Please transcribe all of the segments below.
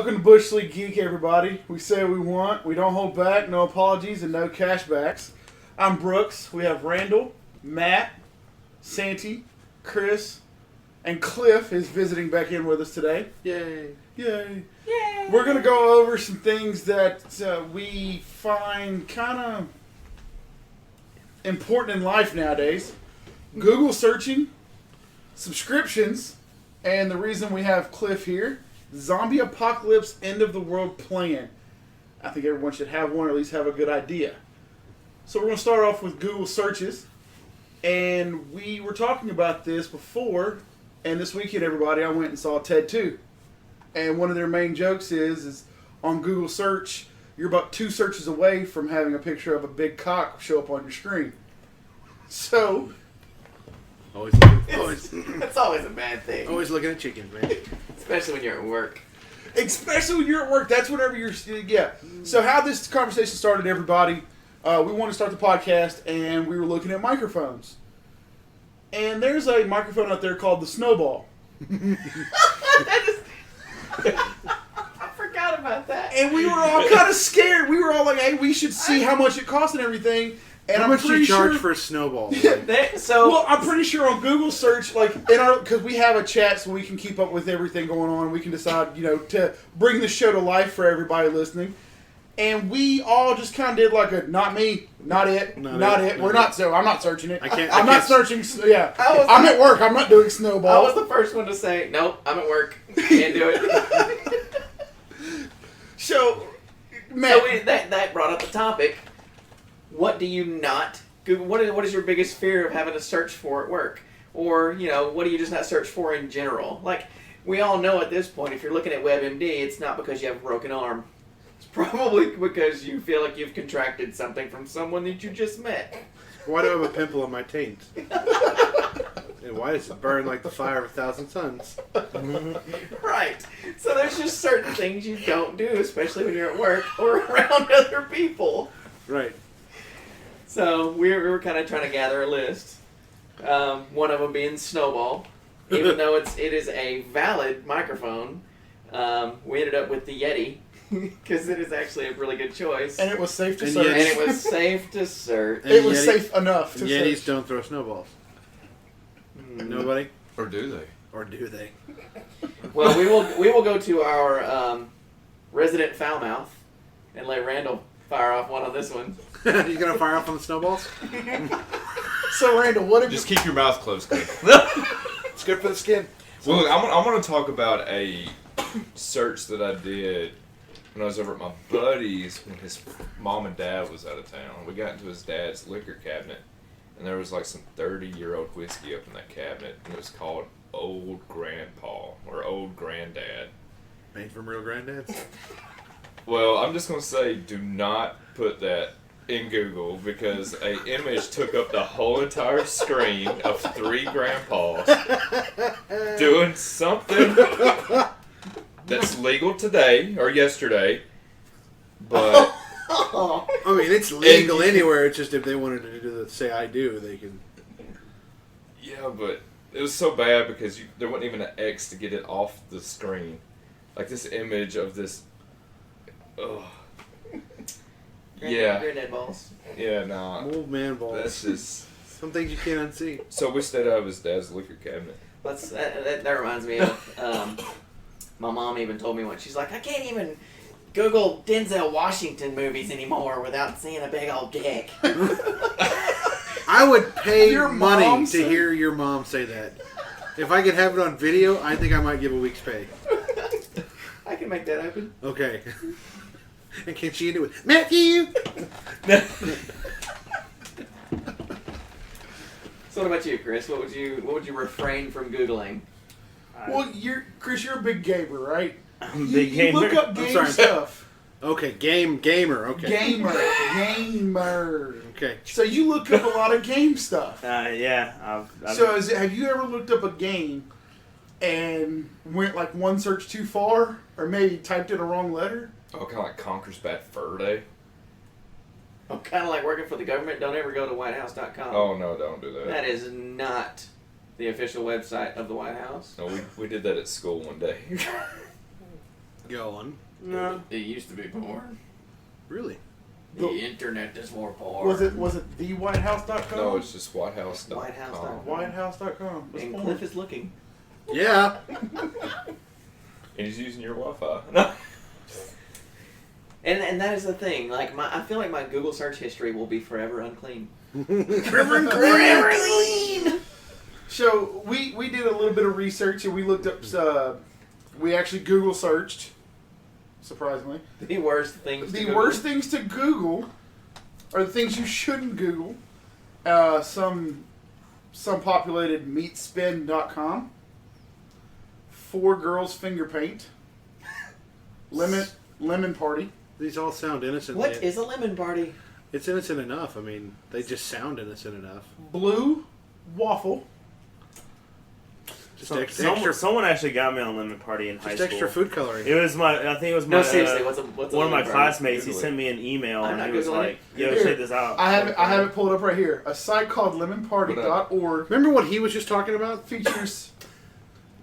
Welcome to Bush League Geek, everybody. We say what we want. We don't hold back. No apologies and no cashbacks. I'm Brooks. We have Randall, Matt, Santi, Chris, and Cliff is visiting back in with us today. Yay. Yay. Yay. We're going to go over some things that we find kind of important in life nowadays. Google searching, subscriptions, and the reason we have Cliff here, zombie apocalypse end of the world plan. I think everyone should have one or at least have a good idea. So we're going to start off with Google searches. And we were talking about this before, and this weekend, everybody, I went and saw Ted 2. And one of their main jokes is on Google search, you're about 2 searches away from having a picture of a big cock show up on your screen. So... It's always a bad thing. Always looking at chickens, man. Especially when you're at work. Especially when you're at work. That's whenever you're... Yeah. So how this conversation started, everybody, we wanted to start the podcast, and we were looking at microphones. And there's a microphone out there called the Snowball. I forgot about that. And we were all kind of scared. We were all like, hey, we should see how much it costs and everything. And How much do you charge for a snowball? Well, I'm pretty sure on Google search, like, because we have a chat so we can keep up with everything going on. We can decide, to bring the show to life for everybody listening. And we all just kind of did like a, not me, not it. I'm not searching it. I'm not searching, yeah. I'm at work. I'm not doing Snowball. I was the first one to say, nope, I'm at work. Can't do it. So, man. So that brought up the topic. What do you not Google? What is your biggest fear of having to search for at work? Or, what do you just not search for in general? Like, we all know at this point, if you're looking at WebMD, it's not because you have a broken arm. It's probably because you feel like you've contracted something from someone that you just met. Why do I have a pimple on my taint? And why does it burn like the fire of 1,000 suns? Right. So there's just certain things you don't do, especially when you're at work or around other people. Right. So we were kind of trying to gather a list. One of them being Snowball. Even though it is a valid microphone, we ended up with the Yeti because it is actually a really good choice. And it was safe to search. And it was safe to search. It was safe enough to Yetis search. don't throw snowballs. Nobody? Or do they? Or do they? Well, we will go to our resident foul mouth and let Randall fire off one on this one. You gonna fire off on the snowballs? So, Randall, what have Just keep your mouth closed, Cliff. It's good for the skin. Well, look, I want to talk about a search that I did when I was over at my buddy's when his mom and dad was out of town. We got into his dad's liquor cabinet, and there was like some 30-year-old whiskey up in that cabinet, and it was called Old Grandpa or Old Granddad. Made from real granddads? Well, I'm just going to say do not put that in Google because a image took up the whole entire screen of 3 grandpas doing something that's legal today or yesterday, but I mean, it's legal anywhere. It's just if they wanted to do the say I do, they can. Yeah, but it was so bad because there wasn't even an X to get it off the screen. Like this image of this. Ugh. Yeah. Granddad balls. Yeah, nah. Old man balls. That's just... Some things you can't unsee. So we stayed out of his dad's liquor cabinet. That reminds me of, my mom even told me once, she's like, I can't even Google Denzel Washington movies anymore without seeing a big old dick. I would pay Your money mom to said- hear your mom say that. If I could have it on video, I think I might give a week's pay. I can make that happen. Okay. And can she do it? Matthew! So what about you, Chris? What would you refrain from Googling? Well, Chris, you're a big gamer, right? I'm a big gamer. You look up game stuff. Okay, gamer, okay. Gamer. Okay. So you look up a lot of game stuff. Yeah. So have you ever looked up a game and went like one search too far, or maybe typed in a wrong letter? Oh, kind of like Conker's Bad Fur Day. I'm kind of like working for the government. Don't ever go to whitehouse.com. Oh, no, don't do that. That is not the official website of the White House. No, we did that at school one day. Go on. No. It used to be porn. Really? The internet is more porn. Was it thewhitehouse.com? No, it's just whitehouse.com. Whitehouse.com. Whitehouse.com. It's And porn. Cliff is looking. Yeah. And he's using your Wi-Fi. And that is the thing. Like I feel like my Google search history will be forever unclean. Forever clean. So we did a little bit of research and we looked up. We actually Google searched. Surprisingly, The worst things. the to Google. worst things to Google are the things you shouldn't Google. Some populated meatspin.com, 4 girls finger paint, lemon party. These all sound innocent. What is a lemon party? It's innocent enough. I mean, they just sound innocent enough. Blue waffle. Just So, extra, someone actually got me on Lemon Party in high just school. extra food coloring. It was I think it was my No, seriously, what's a one of lemon my party? classmates. He Google it. sent me an email I'm and not he was Googling like, "Yo, Here. check this out." I have it pulled up right here. A site called lemonparty.org Remember what he was just talking about? features.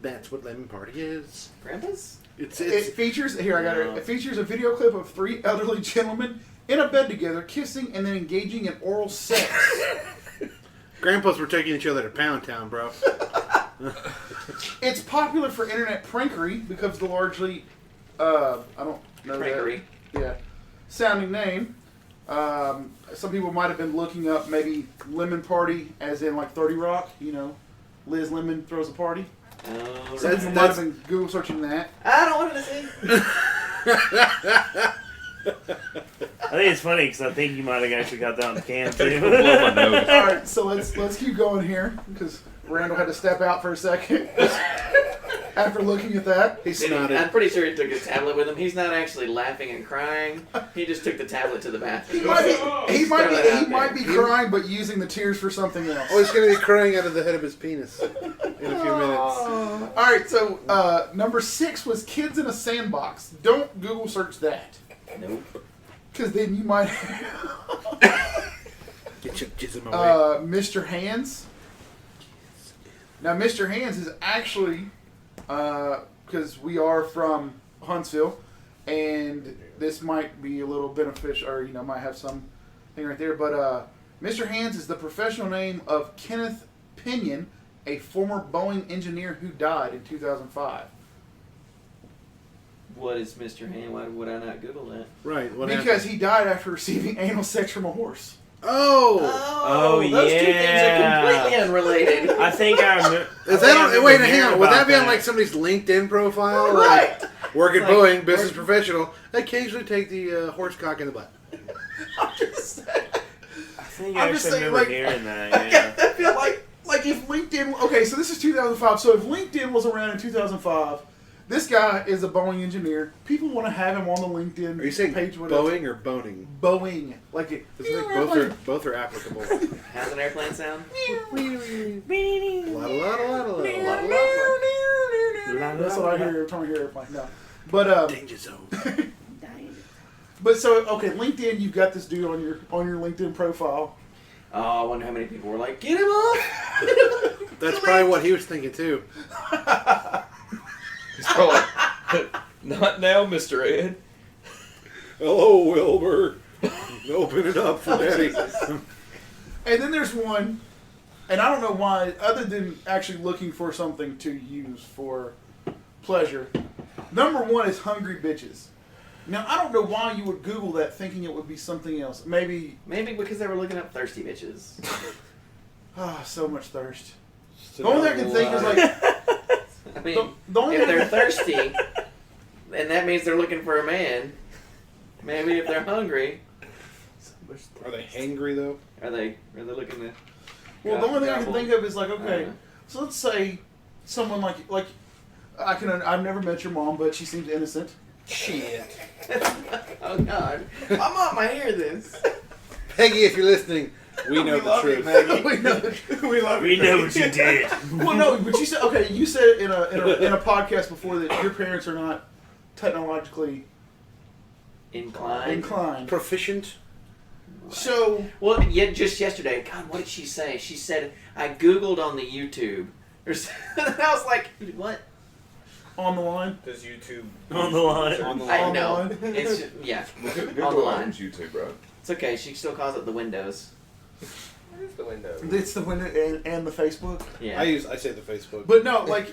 That's what Lemon Party is. Grandpa's? It's It features here. I got it. It features a video clip of 3 elderly gentlemen in a bed together, kissing and then engaging in oral sex. Grandpas were taking each other to Pound Town, bro. It's popular for internet prankery because the largely, I don't know Prankery. that, sounding name. Some people might have been looking up maybe Lemon Party as in like 30 Rock, you know, Liz Lemon throws a party. Oh, Some people might have been Google searching that. I don't want to see. I think it's funny because I think you might have actually got that on the cam Blow too. my nose. All right, so let's keep going here because Randall had to step out for a second after looking at that. He's I'm snotted. pretty sure he took his tablet with him. He's not actually laughing and crying. He just took the tablet to the bathroom. He might Just throw that out be there. crying, but using the tears for something else. Oh, he's going to be crying out of the head of his penis in a few minutes. All right, so number 6 was kids in a sandbox. Don't Google search that, Nope. because then you might Get your jizz in my way. Mr. Hands. Now, Mr. Hands is actually because we are from Huntsville, and this might be a little beneficial, or might have some thing right there. But Mr. Hands is the professional name of Kenneth Pinion, a former Boeing engineer who died in 2005. What is Mr. Hand? Why would I not Google that? Right. What Because happened? he died after receiving anal sex from a horse. Oh! Oh, those 2 things yeah. are completely unrelated. I think I remember. Is that on, wait, hang on. Would that be on like somebody's LinkedIn profile? Right. Like, work at Like, Boeing, business professional. Occasionally take the horse cock in the butt. I'm just saying. I think I'm I just actually saying, remember like- hearing that. Yeah. I feel like if LinkedIn, okay, so this is 2005. So if LinkedIn was around in 2005, this guy is a Boeing engineer. People want to have him on the LinkedIn Are you saying page. Whatever. Boeing or boning? Boeing, like it. I think both are applicable. How's an airplane sound? La la la la la. That's what I hear every time I hear airplane. No, but Danger zone. but so okay, LinkedIn. You've got this dude on your LinkedIn profile. Oh, I wonder how many people were like, "Get him off!" That's probably what he was thinking too. He's probably like, not now, Mr. Ed. Hello, Wilbur. Open it up for Daddy. And then there's one, and I don't know why, other than actually looking for something to use for pleasure. Number 1 is hungry bitches. Now, I don't know why you would Google that thinking it would be something else. Maybe, Maybe because they were looking up thirsty bitches. so much thirst. The only thing I can think is like, I mean, the only if thing they're thirsty, then that means they're looking for a man. Maybe if they're hungry, Are they hangry though? are they looking to? well, the only thing I can gobble? think of is like, okay, Uh. so let's say someone like I've never met your mom, but she seems innocent. Shit. Oh God, my mom might hear this. Peggy, if you're listening, we know the truth. we know, we love We you. know what you did. Well, no, but you said okay. You said in a podcast before that your parents are not technologically inclined. Proficient. So Well, yet just yesterday, God, what did she say? She said, I Googled on the YouTube. And I was like, what? On the line. Does YouTube On the line. On the I line. know. line. It's just, yeah. Google On the line. owns YouTube, bro. It's okay. She still calls it the Windows. Where's the window? It's the window and the Facebook. Yeah. I say the Facebook. But no, like,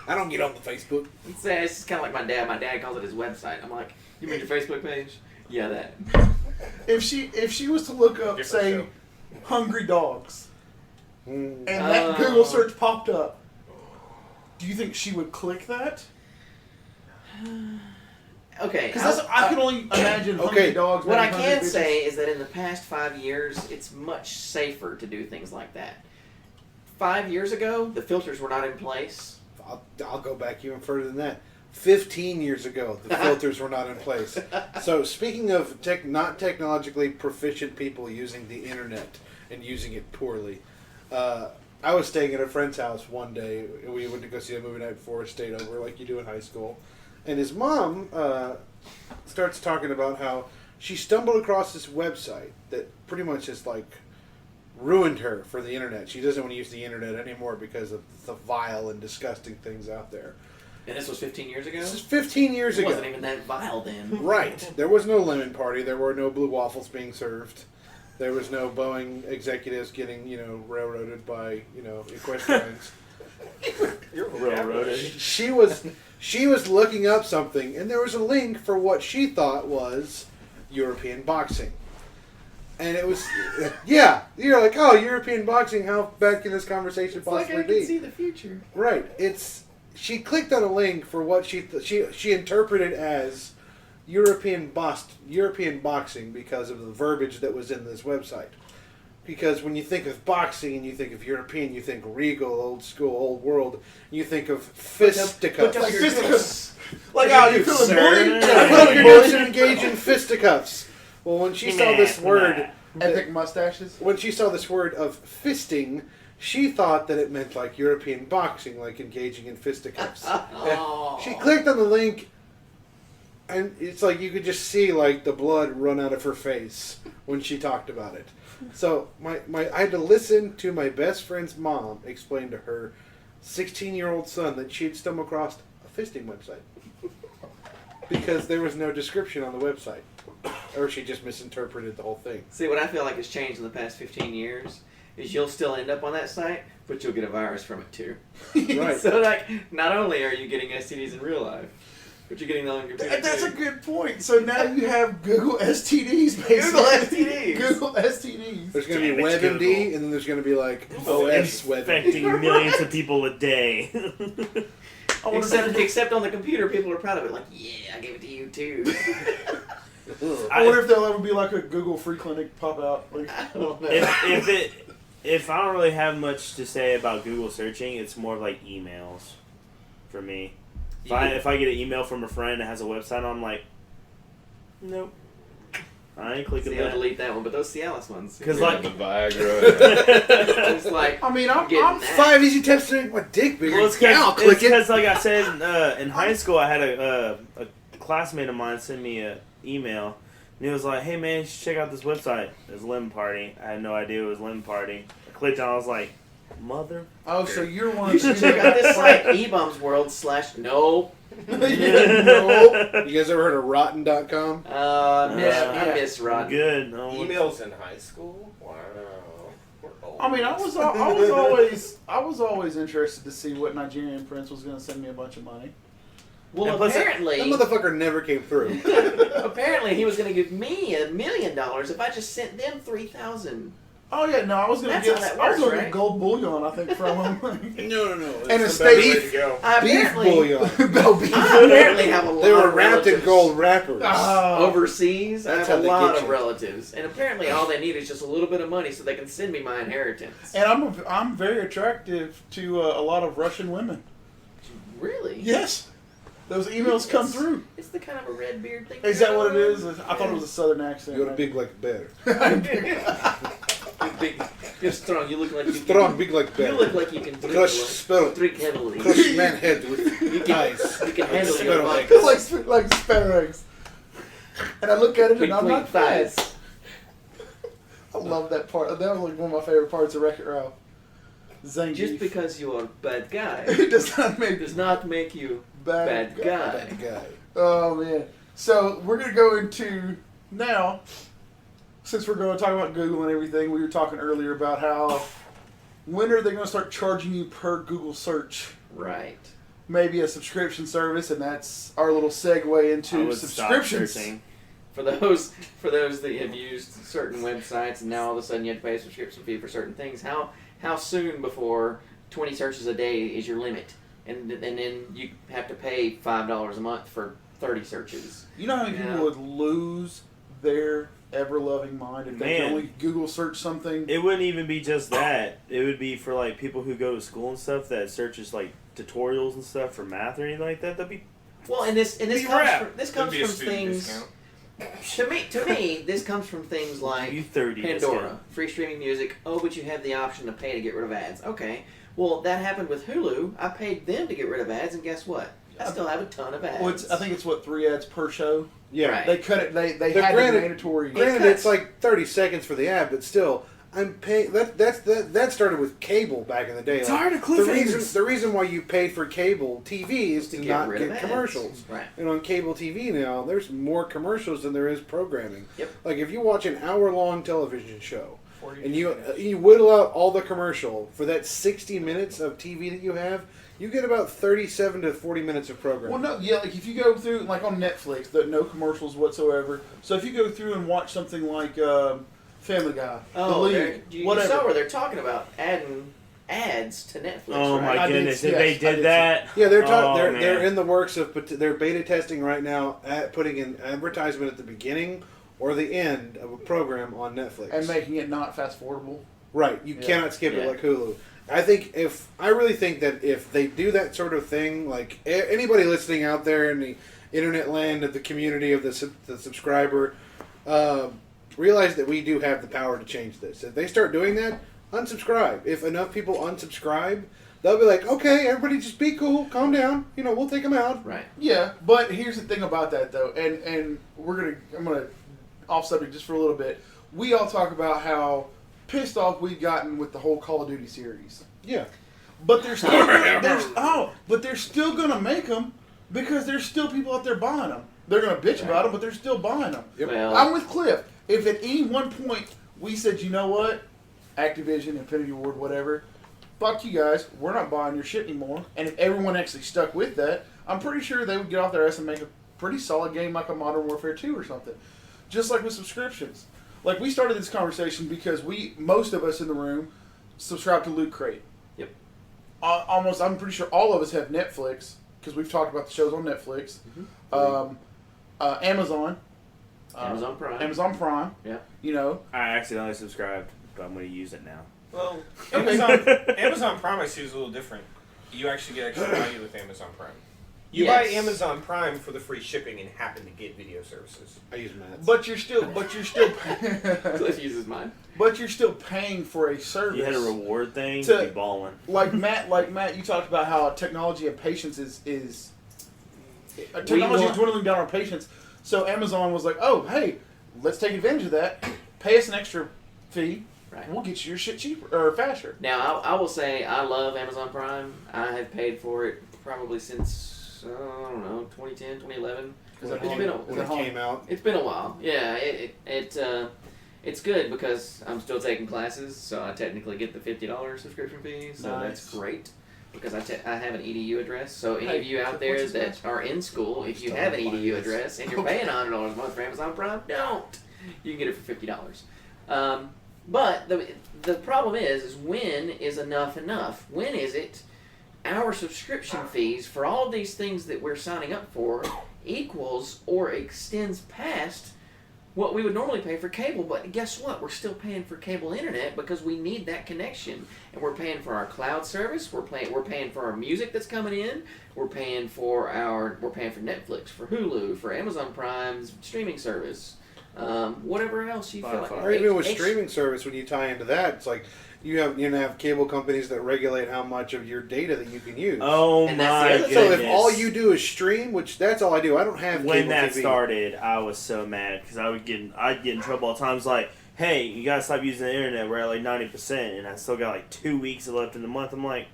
I don't get on the Facebook. It's just kind of like my dad. My dad calls it his website. I'm like, you mean your Facebook page? Yeah, that. if she was to look up, Different say, show. hungry dogs, Mm. and that Oh. Google search popped up, do you think she would click that? Okay. Because I can only imagine hungry Okay. dogs. What I maybe can hungry bitches. say is that in the past 5 years, it's much safer to do things like that. 5 years ago, the filters were not in place. I'll go back even further than that. 15 years ago, the filters were not in place. So speaking of not technologically proficient people using the internet and using it poorly, I was staying at a friend's house one day. We went to go see a movie night before, stayed over like you do in high school. And his mom starts talking about how she stumbled across this website that pretty much has like ruined her for the internet. She doesn't want to use the internet anymore because of the vile and disgusting things out there. And this was 15 years ago? This is 15 years It ago. wasn't even that vile then. Right. There was no lemon party. There were no blue waffles being served. There was no Boeing executives getting, railroaded by, equestrians. You're Railroaded. She was looking up something, and there was a link for what she thought was European boxing. And it was, yeah, you're like, oh, European boxing, how bad can this conversation It's like possibly I can be? see the future. Right. She clicked on a link for what she interpreted as European boxing because of the verbiage that was in this website. Because when you think of boxing and you think of European, you think regal, old school, old world. You think of fisticuffs. Put up your Fisticuffs. Like how you feeling sir. bullied? Yeah, put up your notes and engage in fisticuffs. Well, when she saw this Nah, word, Epic mustaches. when she saw this word of fisting, she thought that it meant like European boxing, like engaging in fisticuffs. Oh. She clicked on the link, and it's like you could just see like the blood run out of her face when she talked about it. So I had to listen to my best friend's mom explain to her 16-year-old son that she'd stumbled across a fisting website because there was no description on the website, or she just misinterpreted the whole thing. See, what I feel like has changed in the past 15 years is you'll still end up on that site, but you'll get a virus from it too. Right. So, like, not only are you getting STDs in real life, but you're getting them on your computer That's too. a good point. So now you have Google STDs, basically. Google STDs. Google STDs. There's going to Damn be it, WebMD, Google. and then there's going to be like OS WebMD. Infecting millions of people a day. Except on the computer, people are proud of it. Like, yeah, I gave it to you too. I wonder if there'll ever be like a Google free clinic pop out. Like, I don't know. If I don't really have much to say about Google searching, it's more like emails for me. If I get an email from a friend that has a website, I'm like, nope, I ain't clicking See, I'll that. delete that one, but those Cialis ones. 'Cause, Yeah, like- the Viagra. It's like, I mean, I'm getting that. 5 easy tips to make my dick bigger. Well, it's Yeah, I'll click it. because, like I said, in high school, I had a classmate of mine send me an email, and he was like, "Hey man, you should check out this website. There's a lemon party." I had no idea it was a lemon party. I clicked on it, I was like, "Mother." oh, so you're one You of should the check out this site, ebumsworld/no. Yeah, no. You guys ever heard of Rotten.com? I miss Rod. Good. No, Emails in high school? Wow. We're old. I mean, I was always interested to see what Nigerian prince was going to send me a bunch of money. Well, And plus, That apparently, motherfucker never came through. apparently he was going to give me $1 million if I just sent them $3,000. Oh yeah, no, I was going to That's get how that I was works, going to right? get gold bullion. I think from him. No. And a It's the better way steak. to go. I Beef apparently, bouillon. No beef. I apparently have a lot They were of wrapped in relatives gold wrappers. overseas. That's I how have a they lot get of you. relatives, and apparently all they need is just a little bit of money so they can send me my inheritance. And I'm very attractive to a lot of Russian women. Really? Yes, those emails come through. It's the kind of a red beard thing. Is that what it is? I thought it was a southern accent. You got a big like a bear. Big, you're strong. You look like you Strong, big like Can, bear. you look like you can drink, Crush a lot- spell. drink heavily. Crush man head with eyes. You can handle Sparrow your legs. vodka like sparrows. And I look at it and I'm between not fat. thighs. I love that part. That was like one of my favorite parts of Wreck-It Ralph. Zangief. Just because you are a bad guy it does not make does not make you bad guy. Bad guy. Oh man. So we're gonna go into now. Since we're going to talk about Google and everything, we were talking earlier about how when are they going to start charging you per Google search? Right. Maybe a subscription service, and that's our little segue I into would stop subscriptions. searching. For those that have used certain websites and now all of a sudden you have to pay a subscription fee for certain things, how soon before 20 searches a day is your limit? And then you have to pay $5 a month for 30 searches. You know how many people would lose their ever-loving mind if they could only Google search something? It wouldn't even be just that. It would be for like people who go to school and stuff that searches like tutorials and stuff for math or anything like that. That'd be Well, and this comes from things. Discount. To me, this comes from things like you 30 Pandora, free streaming music. Oh, but you have the option to pay to get rid of ads. Okay, well that happened with Hulu. I paid them to get rid of ads, and guess what? I still have a ton of ads. Well, I think it's 3 ads per show. Yeah. Right. They cut it. They But had granted- the mandatory. Granted, it's like 30 seconds for the ad, but still, I'm paying. That started with cable back in the day. Tired of the cliffhangers. reason why you paid for cable TV is to get not rid of get ads. commercials. Right. And on cable TV now, there's more commercials than there is programming. Yep. Like if you watch an hour-long television show, 40 and you minutes. you whittle out all the commercial for that 60 minutes of TV that you have, you get about 37 to 40 minutes of programming. Well, no, yeah, like if you go through, like on Netflix, no commercials whatsoever. So if you go through and watch something like Family Guy, The Oh, League, you whatever. saw where they're talking about adding ads to Netflix. Oh right? my I did goodness! see- If yes, they I did did that, Yeah, they're oh, they're man. in the works of they're beta testing right now at putting an advertisement at the beginning or the end of a program on Netflix. and making it not fast forwardable. Right, you Yeah. cannot skip it Yeah. like Hulu. I really think that if they do that sort of thing, like anybody listening out there in the internet land of the community of the subscriber, realize that we do have the power to change this. If they start doing that, unsubscribe. If enough people unsubscribe, they'll be like, okay, everybody just be cool, calm down. We'll take them out. Right. Yeah, but here's the thing about that though, and I'm gonna off subject just for a little bit. We all talk about how pissed off we've gotten with the whole Call of Duty series, Yeah. but they're still but they're still gonna make them because there's still people out there buying them. They're gonna bitch about them, but they're still buying them. Yep. Well, I'm with Cliff. If at any one point we said, you know what, Activision, Infinity Ward, whatever, fuck you guys, we're not buying your shit anymore. And if everyone actually stuck with that, I'm pretty sure they would get off their ass and make a pretty solid game like a Modern Warfare 2 or something. Just like with subscriptions. Like we started this conversation because most of us in the room subscribe to Loot Crate. Yep. Almost, I'm pretty sure all of us have Netflix because we've talked about the shows on Netflix. Amazon. Amazon Prime. Amazon Prime. Yeah. I accidentally subscribed, but I'm going to use it now. Well, Okay. Amazon Prime I see is a little different. You actually get extra value with Amazon Prime. You Yes. buy Amazon Prime for the free shipping and happen to get video services. I use Matt's. But you're still Cliff uses mine. but you're still paying for a service. You had a reward thing, To- you'd be balling. Like Matt, you talked about how technology and patience is technology is dwindling down our patience. So Amazon was like, oh, hey, let's take advantage of that. Pay us an extra fee. Right. We'll get you your shit cheaper or faster. Now, I will say I love Amazon Prime. I have paid for it probably since, I don't know, 2010, 2011. Is that It's home? been a- Is when that it home? came out. It's been a while. Yeah, it's good because I'm still taking classes, so I technically get the $50 subscription fee, so that's Nice. great. Because I have an EDU address, so any Hey, of you out what's there his that password? are in school, if you have an EDU address and you're paying $100 a month for Amazon Prime, don't. You can get it for $50. But the problem is when is enough enough? When is it our subscription fees for all of these things that we're signing up for equals or extends past what we would normally pay for cable? But guess what? We're still paying for cable internet because we need that connection, and we're paying for our cloud service. We're paying for our music that's coming in. We're paying for Netflix, for Hulu, for Amazon Prime's streaming service. Whatever else you feel like. Or even with streaming service, when you tie into that, it's like you have cable companies that regulate how much of your data that you can use. Oh And that's my the other goodness. thing. So if all you do is stream, which that's all I do, I don't have When cable that TV. started, I was so mad because I'd get in trouble all the time. It's like, hey, you gotta stop using the internet. We're at like 90%, and I still got like 2 weeks left in the month. I'm like,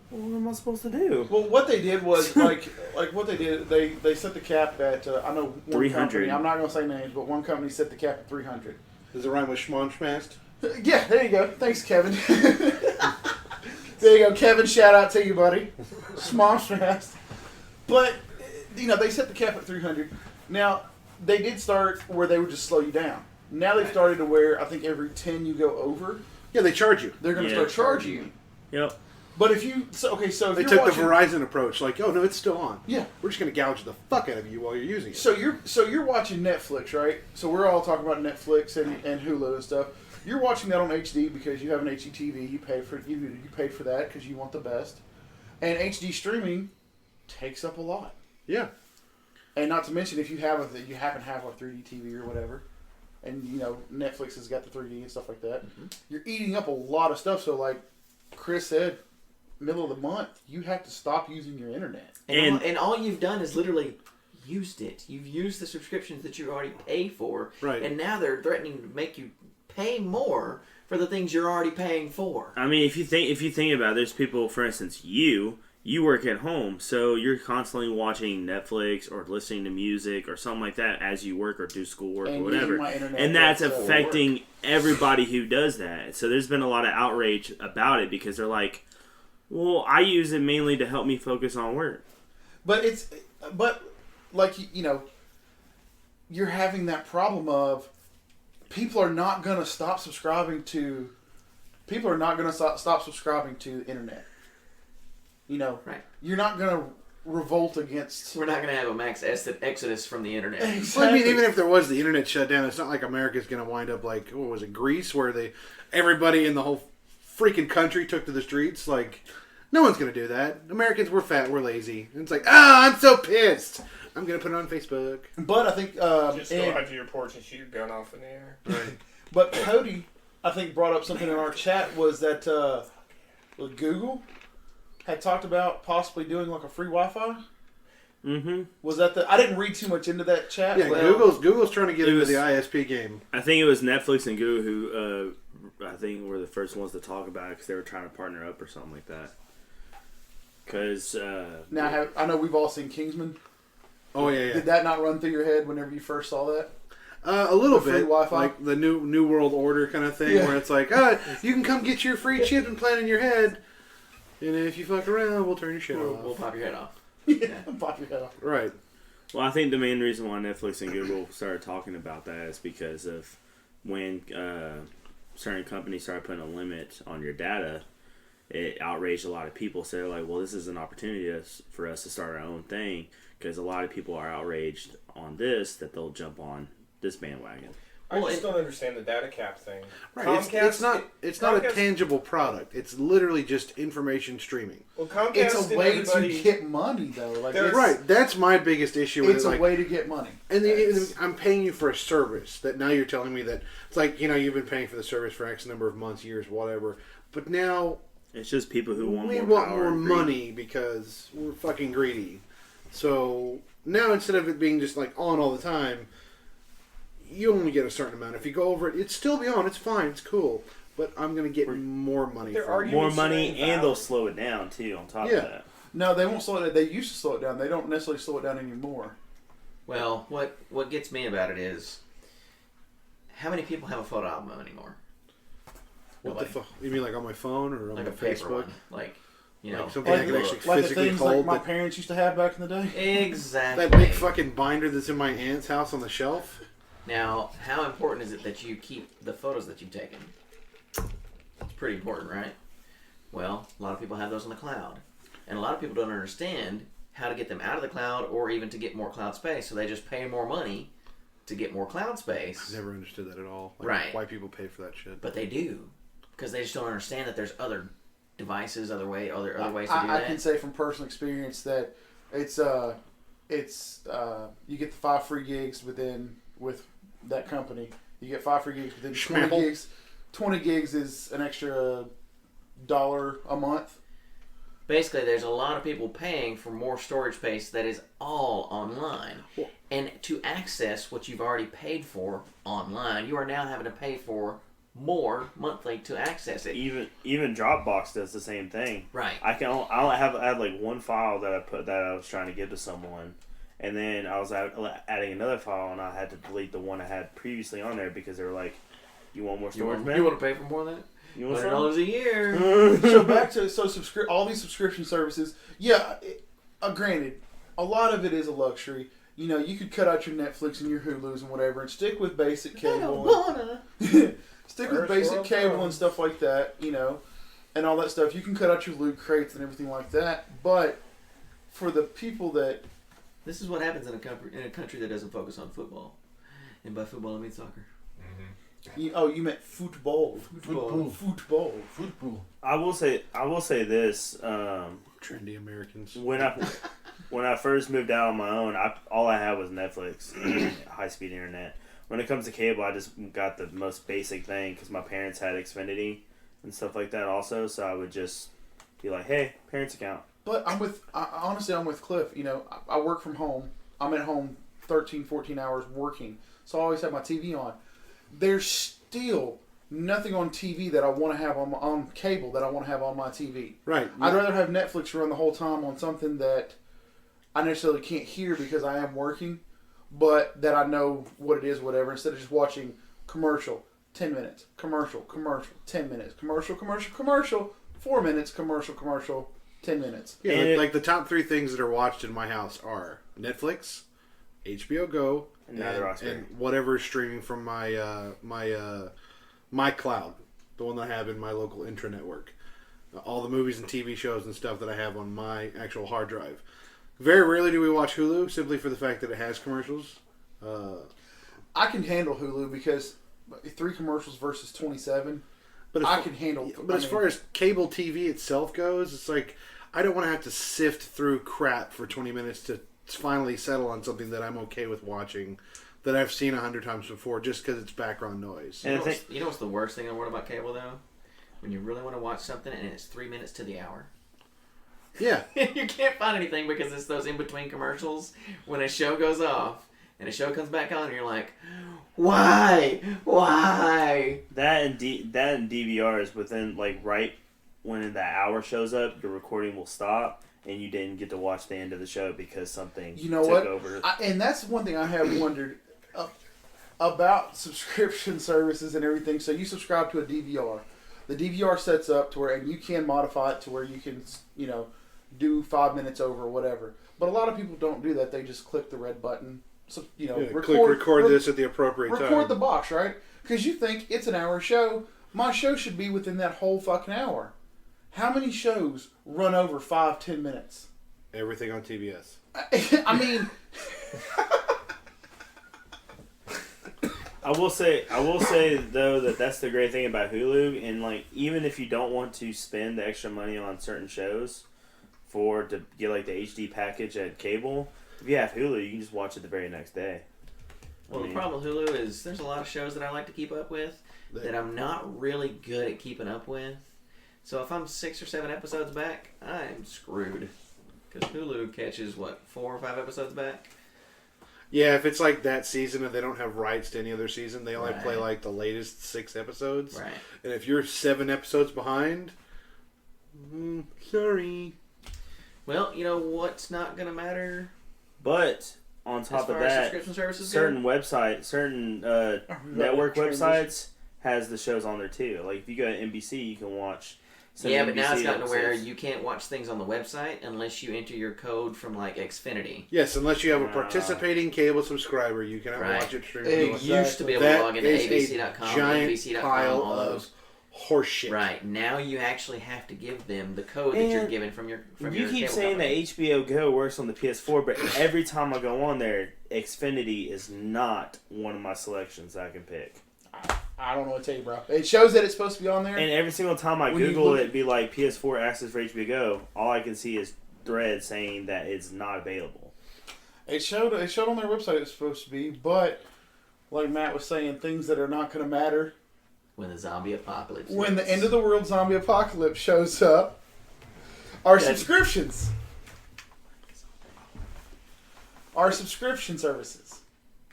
What am I supposed to do? Well, what they did was like what they did. They set the cap at I know one 300. company. I'm not going to say names, but one company set the cap at 300. Does it rhyme with schmonschmast? Yeah, there you go. Thanks, Kevin. There you go, Kevin. Shout out to you, buddy. Schmonschmast. But they set the cap at 300. Now they did start where they would just slow you down. Now they've started to where I think every 10 you go over, Yeah, they charge you. they're going to start charging you. Yep. But if you so if They you're took watching, the Verizon approach, like, oh no, it's still on. Yeah. We're just gonna gouge the fuck out of you while you're using it. So you're watching Netflix, right? So we're all talking about Netflix and Hulu and stuff. You're watching that on HD because you have an HD TV. You paid for that because you want the best. And HD streaming takes up a lot. Yeah. And not to mention if you happen to have a 3D TV or whatever, and Netflix has got the 3D and stuff like that, you're eating up a lot of stuff. So like Chris said, middle of the month, you have to stop using your internet. And all you've done is literally used it. You've used the subscriptions that you already pay for. Right. And now they're threatening to make you pay more for the things you're already paying for. I mean, if you think about it, there's people, for instance, you work at home, so you're constantly watching Netflix or listening to music or something like that as you work or do schoolwork And or whatever. using my internet And that's for affecting everybody who does that. So there's been a lot of outrage about it because they're like, well, I use it mainly to help me focus on work. But you're having that problem of people are not going to stop subscribing to. People are not going to stop subscribing to the internet. Right. You're not going to revolt against. We're not going to have a max exodus from the internet. Exactly. Well, I mean, even if there was the internet shutdown, it's not like America's going to wind up like, what was it, Greece, where everybody in the whole freaking country took to the streets. Like, no one's going to do that. Americans, we're fat, we're lazy. And it's like, I'm so pissed. I'm going to put it on Facebook. But I think Just go out to your porch and shoot your gun off in the air. Right. But Cody, I think, brought up something in our chat was that Google had talked about possibly doing like a free Wi-Fi. Mm-hmm. Was that I didn't read too much into that chat. Yeah, Google's trying to get into the ISP game. I think it was Netflix and Google who, I think, were the first ones to talk about it because they were trying to partner up or something like that. Because now I know we've all seen Kingsman. Oh yeah. Did that not run through your head whenever you first saw that? A little free bit, Wi-Fi? like the new world order kind of thing, Yeah. where it's like, you can come get your free chip and plant in your head, and if you fuck around, we'll turn your shit off. We'll pop your head off. Yeah, pop your head off. Right. well, I think the main reason why Netflix and Google started talking about that is because of when certain companies started putting a limit on your data, it outraged a lot of people. So they're like, well, this is an opportunity for us to start our own thing because a lot of people are outraged on this that they'll jump on this bandwagon. I just don't understand the data cap thing. Right. It's not a Comcast- tangible product. It's literally just information streaming. Well, Comcast It's a and way everybody... to get money, though. Like They're- it's, Right. That's my biggest issue with It's it. a Like, way to get money. and I'm paying you for a service that now you're telling me that it's like, you've been paying for the service for X number of months, years, whatever. But now It's just people who want we more want power more and greed. money because we're fucking greedy. So now instead of it being just like on all the time, you only get a certain amount. If you go over it, it's still be on. It's fine. It's cool. But I'm going to get more money There from are it. More Arguments money, remain and valid. they'll slow it down too. On top Yeah. of that, No, they won't slow it down. They used to slow it down. They don't necessarily slow it down anymore. Well, what gets me about it is how many people have a photo album anymore? What the Nobody. fuck? You mean like on my phone or on Like my a paper Facebook? one. Like, Like something I can Like, actually like the physically things like hold. my that, parents used to have back in the day. exactly. that big fucking binder that's in my aunt's house on the shelf. Now, how important is it that you keep the photos that you've taken? It's pretty important, right? Well, a lot of people have those on the cloud. And a lot of people don't understand how to get them out of the cloud or even to get more cloud space. So they just pay more money to get more cloud space. I've never understood that at all. Like, Right. Why people pay for that shit. But they do. Because they just don't understand that there's other devices, other ways to do I that. can say from personal experience that it's you get the 5 free gigs with that company. You get 5 free gigs within 20 Schmamble. gigs. 20 gigs is an extra $1 a month. Basically, there's a lot of people paying for more storage space that is all online. And to access what you've already paid for online, you are now having to pay for more monthly to access it. Even Dropbox does the same thing. Right. I have like one file that I was trying to give to someone, and then I was adding another file, and I had to delete the one I had previously on there because they were like, "You want more storage, man? You want to pay for more than that? You want $100 a year." So back to all these subscription services. Yeah, granted, a lot of it is a luxury. You know, you could cut out your Netflix and your Hulus and whatever, and stick with basic cable. Stick with basic cable and stuff like that. You know, and all that stuff. You can cut out your loot crates and everything like that. But for the people that this is what happens in a country that doesn't focus on football, and by football I mean soccer. You meant football. I will say this. Trendy Americans. When I first moved out on my own, all I had was Netflix and high speed internet. When it comes to cable, I just got the most basic thing because my parents had Xfinity and stuff like that also. So I would just be like, "Hey, parents account." But honestly, I'm with Cliff. You know, I work from home. I'm at home 13, 14 hours working, so I always have my TV on. There's still nothing on TV that I want to have on cable that I want to have on my TV. Right. I'd rather have Netflix run the whole time on something that I necessarily can't hear because I am working, but that I know what it is, whatever, instead of just watching commercial, 10 minutes, commercial, 10 minutes, commercial, 4 minutes, commercial, 10 minutes. Yeah, like the top 3 things that are watched in my house are Netflix, HBO Go, and whatever is streaming from my cloud, the one that I have in my local intranet network. All the movies and TV shows and stuff that I have on my actual hard drive. Very rarely do we watch Hulu, simply for the fact that it has commercials. I can handle Hulu because 3 commercials versus 27. But I can handle. But as far as cable TV itself goes, it's like I don't want to have to sift through crap for 20 minutes to finally settle on something that I'm okay with watching, that I've seen 100 times before, just because it's background noise. You know what's the worst thing in the world about cable though? When you really want to watch something and it's 3 minutes to the hour. Yeah. You can't find anything because it's those in-between commercials when a show goes off and a show comes back on and you're like, why? That and DVRs within, like, right when the hour shows up, your recording will stop and you didn't get to watch the end of the show because something took over. And that's one thing I have wondered about subscription services and everything. So you subscribe to a DVR. The DVR sets up to where, and you can modify it to where you can, do 5 minutes over or whatever. But a lot of people don't do that. They just click the red button. So, record this at the appropriate time. Record the box, right? Because you think it's an hour show. My show should be within that whole fucking hour. How many shows run over 5-10 minutes? Everything on TBS. I mean... I will say though that's the great thing about Hulu, and like even if you don't want to spend the extra money on certain shows to get like the HD package at cable, if you have Hulu, you can just watch it the very next day. Well, the problem with Hulu is there's a lot of shows that I like to keep up with that I'm not really good at keeping up with. So if I'm 6 or 7 episodes back, I'm screwed. Because Hulu catches, 4 or 5 episodes back? Yeah, if it's like that season and they don't have rights to any other season, they only play like the latest 6 episodes. Right. And if you're 7 episodes behind, sorry. Well, you know what's not going to matter? But on top of that, certain network websites has the shows on there too. Like if you go to NBC, you can watch. Yeah, but now it's gotten to where you can't watch things on the website unless you enter your code from like Xfinity. Yes, unless you have a participating cable subscriber, you cannot watch it streaming. It used to be able to log into ABC.com, NBC.com, all those. Horseshit. Right, now you actually have to give them the code that you're given from your You keep cable saying company. that HBO Go works on the PS4, but every time I go on there, Xfinity is not one of my selections that I can pick. I don't know what to tell you, bro. It shows that it's supposed to be on there. And every single time I Google it, be like PS4 access for HBO Go, all I can see is threads saying that it's not available. It showed on their website it's supposed to be, but like Matt was saying, things that are not going to matter. When the zombie apocalypse When the end of the world zombie apocalypse shows up, our subscriptions. Our subscription services.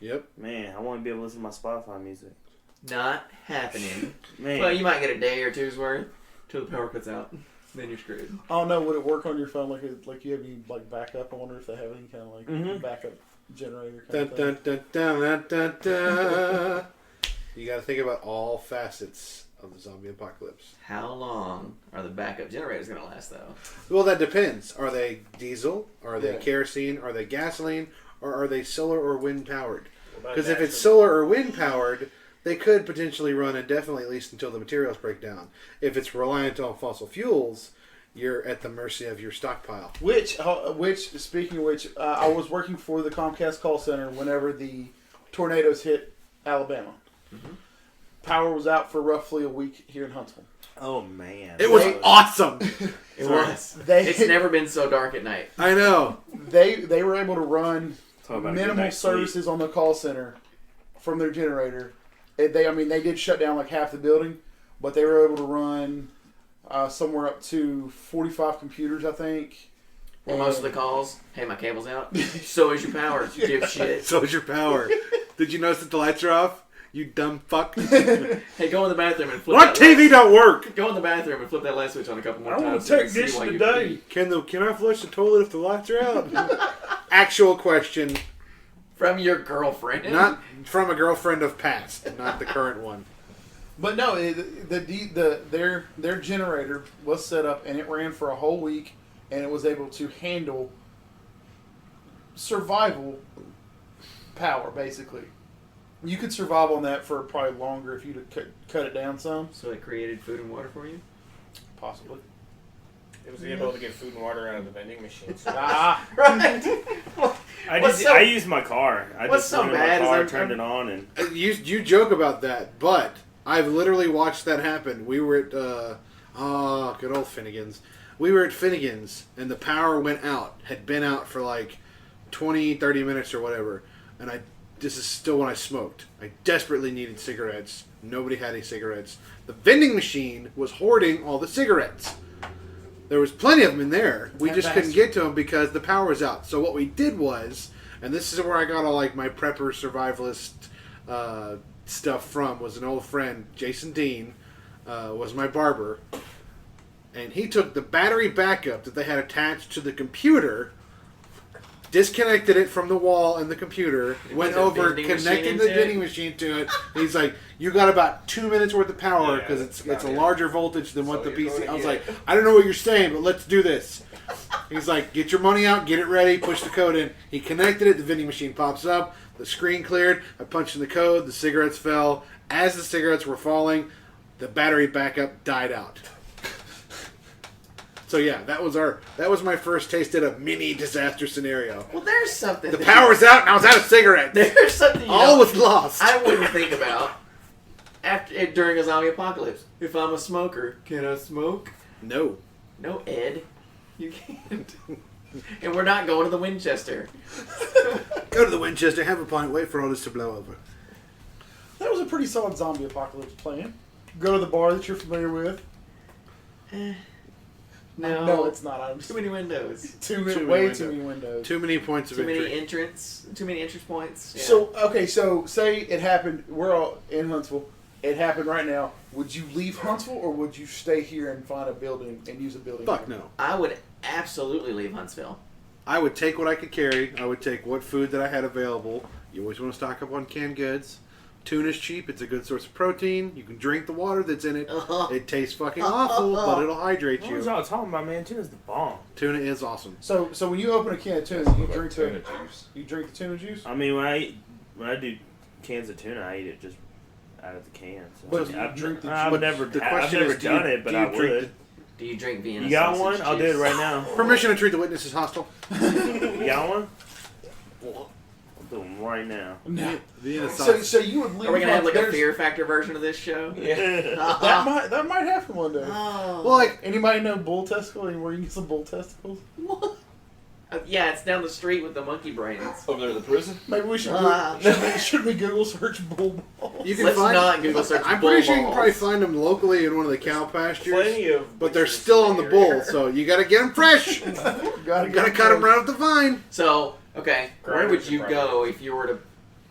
Yep. Man, I want to be able to listen to my Spotify music. Not happening. Man. Well, you might get a day or two's worth till the power cuts out. Then you're screwed. I don't know. Would it work on your phone like you have any like backup? I wonder if they have any kind of like Mhm. backup generator Dun, kind of dun, thing. dun, dun, dun, dun. You got to think about all facets of the zombie apocalypse. How long are the backup generators going to last, though? Well, that depends. Are they diesel? Are they Yeah. kerosene? Are they gasoline? Or are they solar or wind powered? What about Because if it's natural- solar or wind powered, they could potentially run indefinitely, at least until the materials break down. If it's reliant on fossil fuels, you're at the mercy of your stockpile. Which speaking of which, I was working for the Comcast call center whenever the tornadoes hit Alabama. Mhm. Power was out for roughly a week here in Huntsville. Oh man. It was They- awesome. It was. They It's never been so dark at night. I know. they were able to run Talk about a good minimal night's sleep. services on the call center from their generator. They did shut down like half the building, but they were able to run somewhere up to 45 computers, I think. And most of the calls, hey, my cable's out. So is your power, you dipshit. So is your power. Did you notice that the lights are off? You dumb fuck. Hey, go in the bathroom and flip What that TV don't work? Go in the bathroom and flip that light switch on a couple more I wanna times. so you take can see this why you today. pee. Can I flush the toilet if the lights are out? Actual question, From your girlfriend. not from a girlfriend of past, not the current one. But no, their generator was set up and it ran for a whole week, and it was able to handle survival power. Basically, you could survive on that for probably longer if you'd cut it down some, So it created food and water for you? possibly. It was able to get food and water out of the vending machines. Ah, Right. I used my car. I what's just so went in bad is my car, I'm- turned it on, and You joke about that, but I've literally watched that happen. We were at good old Finnegan's. We were at Finnegan's, and the power went out. Had been out for like 20, 30 minutes or whatever. And this is still when I smoked. I desperately needed cigarettes. Nobody had any cigarettes. The vending machine was hoarding all the cigarettes. There was plenty of them in there. We That just couldn't bastard. get to them because the power was out. So what we did was, and this is where I got all like my prepper survivalist stuff from, was an old friend, Jason Dean, was my barber, and he took the battery backup that they had attached to the computer, disconnected it from the wall and the computer, went the over, vending machine connected into the it? vending machine to it. And he's like, "You got about 2 minutes worth of power Yeah, because that's it's a about it. larger voltage than what So the you're PC." going I was to like, get- "I don't know what you're saying, but let's do this." He's like, "Get your money out, get it ready, push the code in." He connected it. The vending machine pops up. The screen cleared. I punched in the code. The cigarettes fell. As the cigarettes were falling, the battery backup died out. So yeah, that was my first taste at a mini disaster scenario. Well, there's something. The power's out and I was out of cigarettes. There's something you All don't- was lost. I wouldn't think about during a zombie apocalypse. If I'm a smoker, can I smoke? No. No, Ed. You can't. And we're not going to the Winchester. Go to the Winchester, have a pint, wait for all this to blow over. that was a pretty solid zombie apocalypse plan. Go to the bar that you're familiar with. No. No, it's not. I'm Too many windows. too many way windows. too many windows. Too many points of Too many entry. entrance. Too many entrance points. Yeah. So okay, so say it happened. We're all in Huntsville. It happened right now. Would you leave Huntsville or would you stay here and find a building and use a building? Fuck here? no. I would absolutely leave Huntsville. I would take what I could carry. I would take what food that I had available. You always want to stock up on canned goods. Tuna's cheap. It's a good source of protein. You can drink the water that's in it. It tastes fucking awful, but it'll hydrate what was you. y'all talking about, man? Tuna's the bomb. Tuna is awesome. So when you open a can of tuna, you drink Tuna the juice. you drink the tuna juice. I mean, when I do cans of tuna, I eat it just out of the can. So But you I've, drink the I've but never, the I've question never is, do you- done it, but do you I drink would. Do you drink Vienna You got sausage one? I'll do juice? it right now. Permission to treat the witnesses hostile. You got one? I'll do them right now. No. Vienna So sausage. so you would leave. Are we gonna have like a there's- fear factor version of this show? Yeah. That might happen one day. Oh. Well, like, Anybody know bull testicle? Anywhere you can get some bull testicles? What? Yeah, it's down the street with the monkey brains. Over there at the prison? Maybe we should Ah. should we Google search bull balls? you can Let's find. not Google search I'm bull pretty sure you can balls. probably find them locally in one of the cow pastures. Plenty of. But they're butchers still in on the area. bull, so you gotta get them fresh. You gotta gotta cut them right off the vine. So, okay, where would you Grinders go if you were to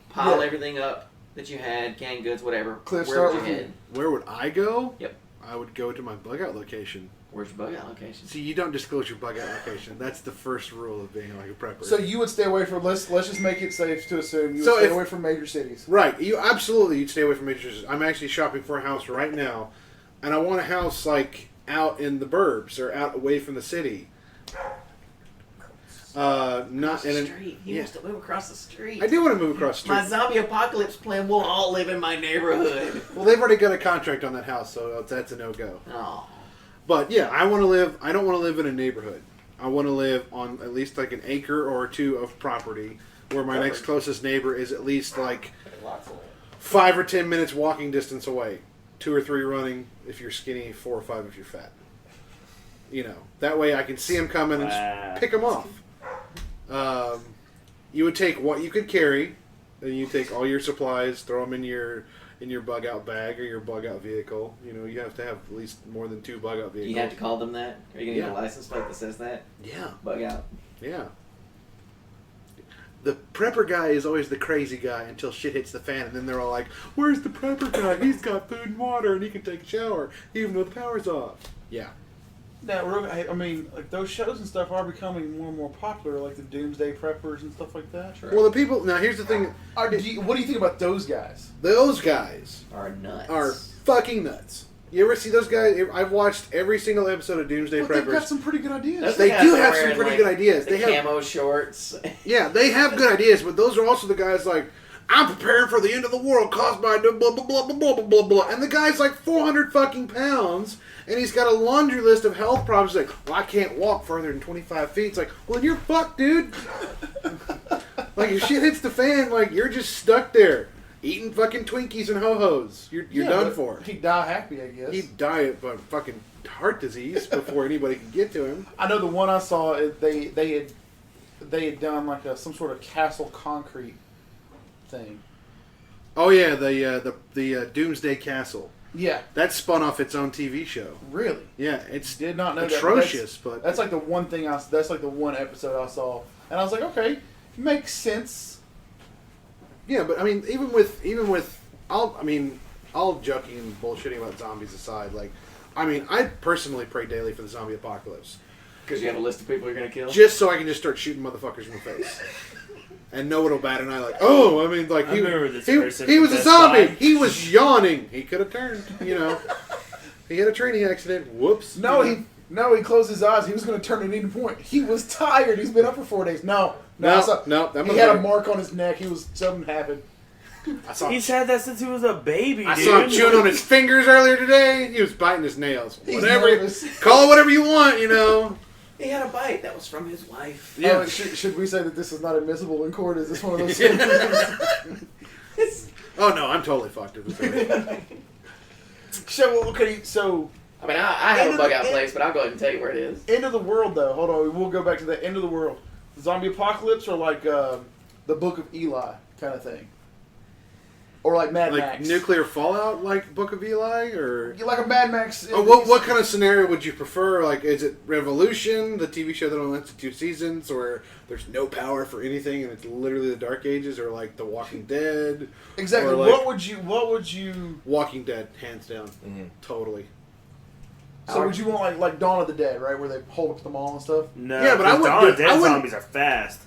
pile Yeah. everything up that you had, canned goods, whatever, Cliff, where start would you with you. head? Where would I go? Yep. I would go to my bug out location. Where's your bug out location? See, you don't disclose your bug out location. That's the first rule of being like a prepper. So you would stay away from, let's just make it safe to assume you would So stay if- away from major cities. Right, you'd stay away from major cities. I'm actually shopping for a house right now, and I want a house like out in the burbs or out away from the city. Not Across in the an, street. He yeah. wants to move across the street. I do want to move across the My street. zombie apocalypse plan will all live in my neighborhood. Well, they've already got a contract on that house, so that's a no-go. Oh. But yeah, I don't want to live in a neighborhood. I want to live on at least like an acre or two of property where my next closest neighbor is at least like Lots of land. 5 or 10 minutes walking distance away. 2 or 3 running if you're skinny, 4 or 5 if you're fat. You know, that way I can see them coming and just pick them off. You would take what you could carry, then you take all your supplies, throw them in your bug out bag or your bug out vehicle. You know, you have to have at least more than 2 bug out Do vehicles. you have to call them that? Are you going to get Yeah. a license plate that says that? Yeah, Bug out. yeah. The prepper guy is always the crazy guy until shit hits the fan, and then they're all like, "Where's the prepper guy? He's got food and water, and he can take a shower even though the power's off." Yeah. Now, I mean, like those shows and stuff are becoming more and more popular, like the Doomsday Preppers and stuff like that. Sure. Well, the people now here's the thing: What do you think about those guys? those guys Are nuts. are fucking nuts. You ever see those guys? I've watched every single episode of Doomsday But they've got Preppers. some pretty good ideas. Those They guys do are have some wearing, pretty like, good ideas. The They have, camo shorts. yeah, they have good ideas, but those are also the guys like, "I'm preparing for the end of the world caused by blah blah blah blah blah blah blah blah," and the guy's like 400 fucking pounds, and he's got a laundry list of health problems. He's like, "Well, I can't walk further than 25 feet." It's like, well, then you're fucked, dude. Like if shit hits the fan, like you're just stuck there eating fucking Twinkies and ho-hos. You're done but for. He'd die happy, I guess. He'd die of fucking heart disease before anybody could get to him. I know the one I saw. They had done like some sort of castle concrete thing. Oh yeah, the Doomsday Castle. Yeah, That spun off its own TV show. really. Yeah, it's Did not know that, but atrocious, but That's like the one thing that's like the one episode I saw, and I was like, okay, makes sense. yeah, but I mean, even with all joking and bullshitting about zombies aside, like, I mean, I personally pray daily for the zombie apocalypse, Because you have a list of people you're going to kill? just so I can just start shooting motherfuckers in the face, and no one will bat an eye. Like, oh, I mean, like I remember this he person was from a Best zombie. Buy. He was yawning. He could have turned. You know, he had a training accident. Whoops. No, You know? he closed his eyes. He was going to turn at any point. He was tired. He's been up for 4 days. No, I saw- that he had a motherfucker- mark on his neck. Something happened. I saw He's had that since he was a baby, I dude. saw him chewing on his fingers earlier today. He was biting his nails. He's Whatever. nervous. Call it whatever you want, you know. He had a bite. That was from his wife. Yeah. Oh, should we say that this is not admissible in court? Is this one of those? Oh no, I'm totally fucked. It was So okay, so I mean, I have End a of bug the- out place, but I'll go ahead and tell you where it is. end of the world though. Hold on, we'll go back to the end of the world. Zombie apocalypse or like the Book of Eli kind of thing, or like Mad like Max. nuclear fallout, like Book of Eli, or You like a Mad Max. oh, what kind of scenario would you prefer? Like, is it Revolution, the TV show that only lasted 2 seasons, where there's no power for anything and it's literally the Dark Ages, or like The Walking Dead? Exactly. Or like- What would you? Walking Dead, hands down, Mhm. totally. So would you want like Dawn of the Dead, right, where they hold up the mall and stuff? No, Yeah, but I 'cause wouldn't Dawn do- of Dead I wouldn't- zombies are fast.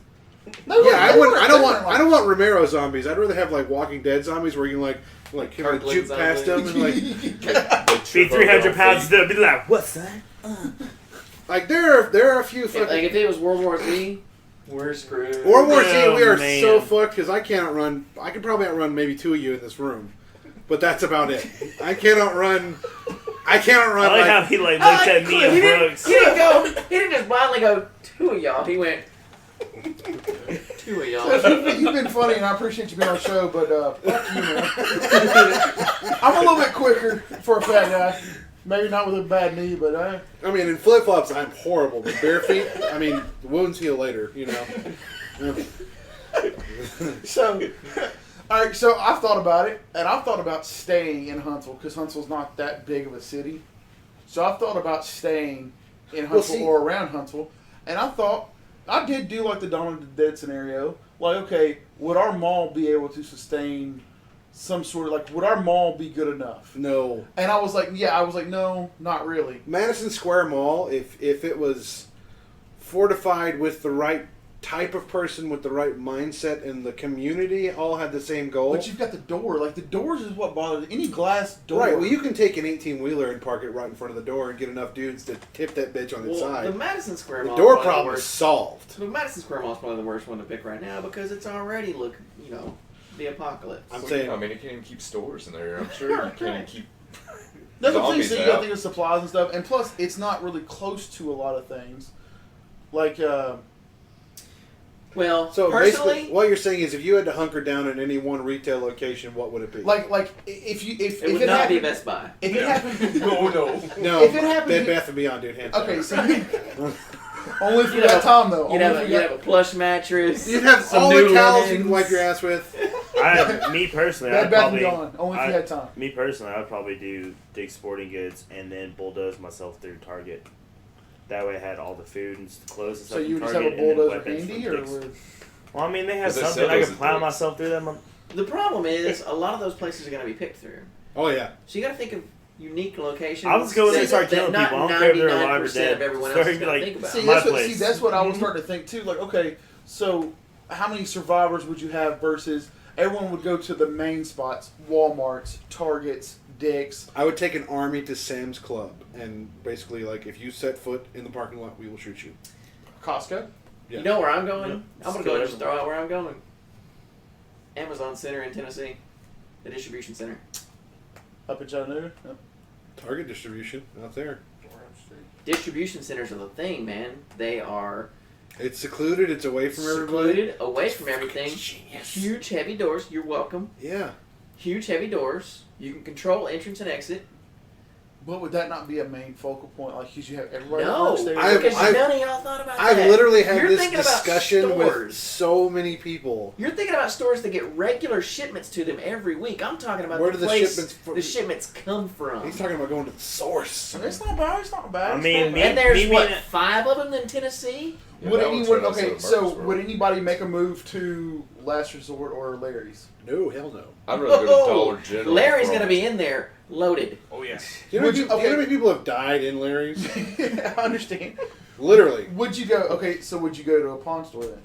No, Yeah, I they wouldn't. weren't- I don't they want. weren't like- I don't want Romero zombies. I'd rather have like Walking Dead zombies, where you can like kind of Kirkland juke past them zombies. and like. Be 300 pounds still. Be like, what's that? Like there are a few If, fucking like, if it was World War Z, we're screwed. World War Z. Oh, We are man. so fucked because I can't outrun. I can probably outrun maybe 2 of you in this room, but that's about it. I can't outrun. I can't I outrun. like how Like, he like I looked like at Cliff. me He and didn't, Brooks. he didn't go. He didn't just blindly go 2 of y'all. He went 2 of y'all. You've been funny, and I appreciate you being on the show, but fuck you, man. I'm a little bit quicker for a fat guy. Maybe not with a bad knee, but I mean, in flip flops, I'm horrible. But bare feet, I mean, the wounds heal later. You know. so. All right, so I've thought about it, and I've thought about staying in Huntsville because Huntsville's not that big of a city. So I've thought about staying in Huntsville see- or around Huntsville, and I did do like the Dawn of the Dead scenario. Like, okay, would our mall be able to sustain some sort of like, would our mall be good enough? No. And I was like, no, not really. Madison Square Mall, if it was fortified with the right type of person with the right mindset and the community all had the same goal. But you've got the door. Like, the doors is what bothers any glass door. Right, well, you can take an 18-wheeler and park it right in front of the door and get enough dudes to tip that bitch on its side. The Madison Square The Mall. door is probably problem is solved. The Madison Square Mall is probably the worst one to pick right now because it's already the apocalypse. I'm saying, I mean, you can't even keep stores in there. I'm sure you can't even keep. That's the thing. zombies So you got to out. think of supplies and stuff, and plus, it's not really close to a lot of things. Like, Well, so personally, basically, what you're saying is, if you had to hunker down in any one retail location, what would it be? like if it would not be Best Buy. If it happened, No. No, if it happened, Bed Bath and Beyond, dude. Hands down. okay, so only if you You'd got have- time though. You'd Only if you have a plush mattress. You'd have some all new the towels you linens. can wipe your ass with. Me personally, Bed I'd Bath and probably. Beyond. Only if you had time. Me personally, I'd probably do Dick's Sporting Goods and then bulldoze myself through Target. That way, I had all the food and clothes and So stuff. you from would just have a Target and then bulldozer weapons handy, from or Dick's. would, Well, I mean, they have Does they something sell I those can at plow Dick's? myself through them. The problem is a lot of those places are going to be picked through. Oh yeah. So you got to think of unique locations. I'll just go in there and start that killing not people. I don't care if they're 99% alive or dead. of everyone Start else is going like- to think about. see, My that's what, place. that's what I was Mhm. starting to think too. Like, okay, so how many survivors would you have versus everyone would go to the main spots, Walmarts, Targets, Dick's. I would take an army to Sam's Club, and basically, like, if you set foot in the parking lot, we will shoot you. Costco. Yeah. You know where I'm going? Yeah. I'm going to go ahead and just throw out where I'm going. Amazon Center in Tennessee. The distribution center. Up in Chattanooga. Yep. Target distribution out there. Distribution centers are the thing, man. They are It's secluded. It's away from everybody. secluded, away from everything. Genius. Huge, heavy doors. You're welcome. Yeah. Huge, heavy doors. You can control entrance and exit. But would that not be a main focal point? Like, because you have everybody that No, works there. because I've- none of y'all thought about I've that. literally had You're this thinking about discussion with stores. so many people. You're thinking about stores that get regular shipments to them every week. I'm talking about Where the do the place shipments the shipments come from. He's talking about going to the source. It's not bad. It's not bad. I It's mean, not me- bad. And there's me what, being 5 of them in Tennessee? Yeah, Would that one's anyone? right outside Okay, of so Murfreesboro. would anybody make a move to Last Resort or Larry's? No, hell no. I'd rather go to Dollar General. Larry's for going to all- be in there loaded. Oh yeah. Do you know, Would do you- you know okay. how many people have died in Larry's? I understand. Literally. Would you go? Okay, so would you go to a pawn store then?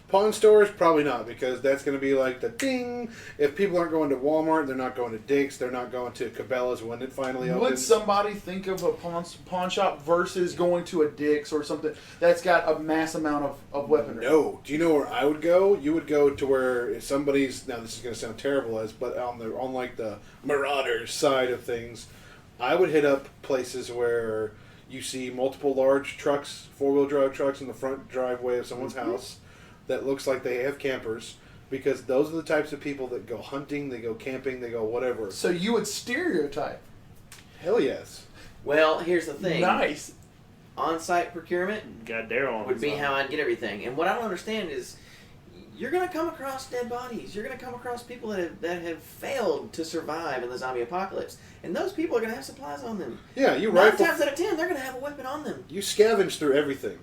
Pawn stores, probably not, because that's going to be like the ding. If people aren't going to Walmart, they're not going to Dick's, they're not going to Cabela's when it finally Would opens. somebody think of a pawn shop versus going to a Dick's or something that's got a mass amount of weaponry? No. Do you know where I would go? You would go to where if somebody's, now this is going to sound terrible, but on like the Marauders side of things, I would hit up places where you see multiple large trucks, 4-wheel drive trucks in the front driveway of someone's house that looks like they have campers, because those are the types of people that go hunting, they go camping, they go whatever. So you would stereotype. Hell yes. Well, here's the thing. Nice. On-site procurement Got Daryl on would his be side. how I'd get everything. And what I don't understand is you're going to come across dead bodies. You're going to come across people that have failed to survive in the zombie apocalypse. And those people are going to have supplies on them. Yeah, you 9 rifle. times out of 10, they're going to have a weapon on them. You scavenge through everything.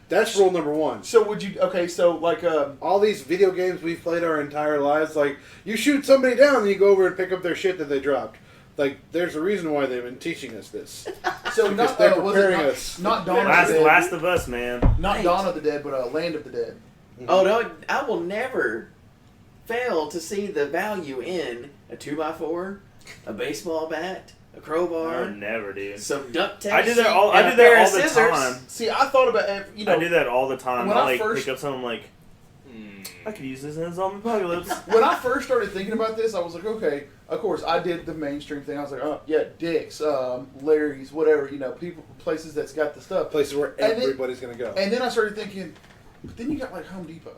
That's rule number one. So would you? Okay, so like All these video games we've played our entire lives, like, you shoot somebody down and you go over and pick up their shit that they dropped. Like, there's a reason why they've been teaching us this. so Because not they're was it preparing not, us. not Dawn of Last, the Dead. Last of Us, man. Not Right. Dawn of the Dead, but Land of the Dead. Oh, no, I will never fail to see the value in a 2x4, a baseball bat, a I crowbar, would never, dude. some duct tape. I do that all. and I a do pair that of all the scissors. time. See, I thought about I do that all the time. When I I like first- pick up something like, I could use this in a zombie apocalypse. when I first started thinking about this, I was like, okay, of course, I did the mainstream thing. I was like, oh, yeah, Dick's, Larry's, whatever, places that's got the stuff. Places where And then- everybody's going to go. And then I started thinking, but then you got like Home Depot.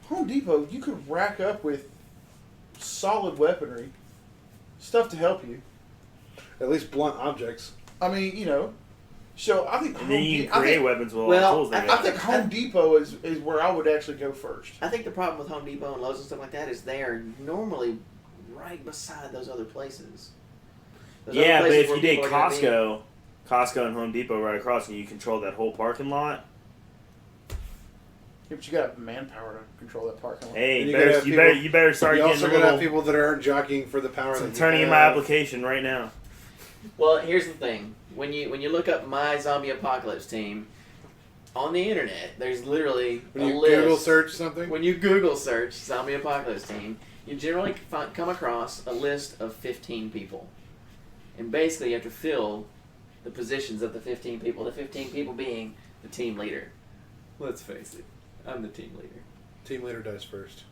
Home Depot, you could rack up with solid weaponry, stuff to help you. At least blunt objects. I mean, so I think And then you I can create think, weapons with all Well, the tools they I got. think Home Depot is where I would actually go first. I think the problem with Home Depot and Lowe's and stuff like that is they are normally right beside those other places. Those other Yeah, but places if where you did people are gonna Costco and Home Depot right across, and you control that whole parking lot, Yeah, but you got manpower to control that parking lot. Hey, And you better start You getting also a got to have little. people that aren't jockeying for the power. I'm that turning you in my have. application right now. Well, here's the thing. When you look up my zombie apocalypse team on the internet, there's literally When a you list. Google search something. When you Google search zombie apocalypse team, you generally come across a list of 15 people, and basically you have to fill the positions of the 15 people. The 15 people being the team leader. Let's face it, I'm the team leader. Team leader dies first.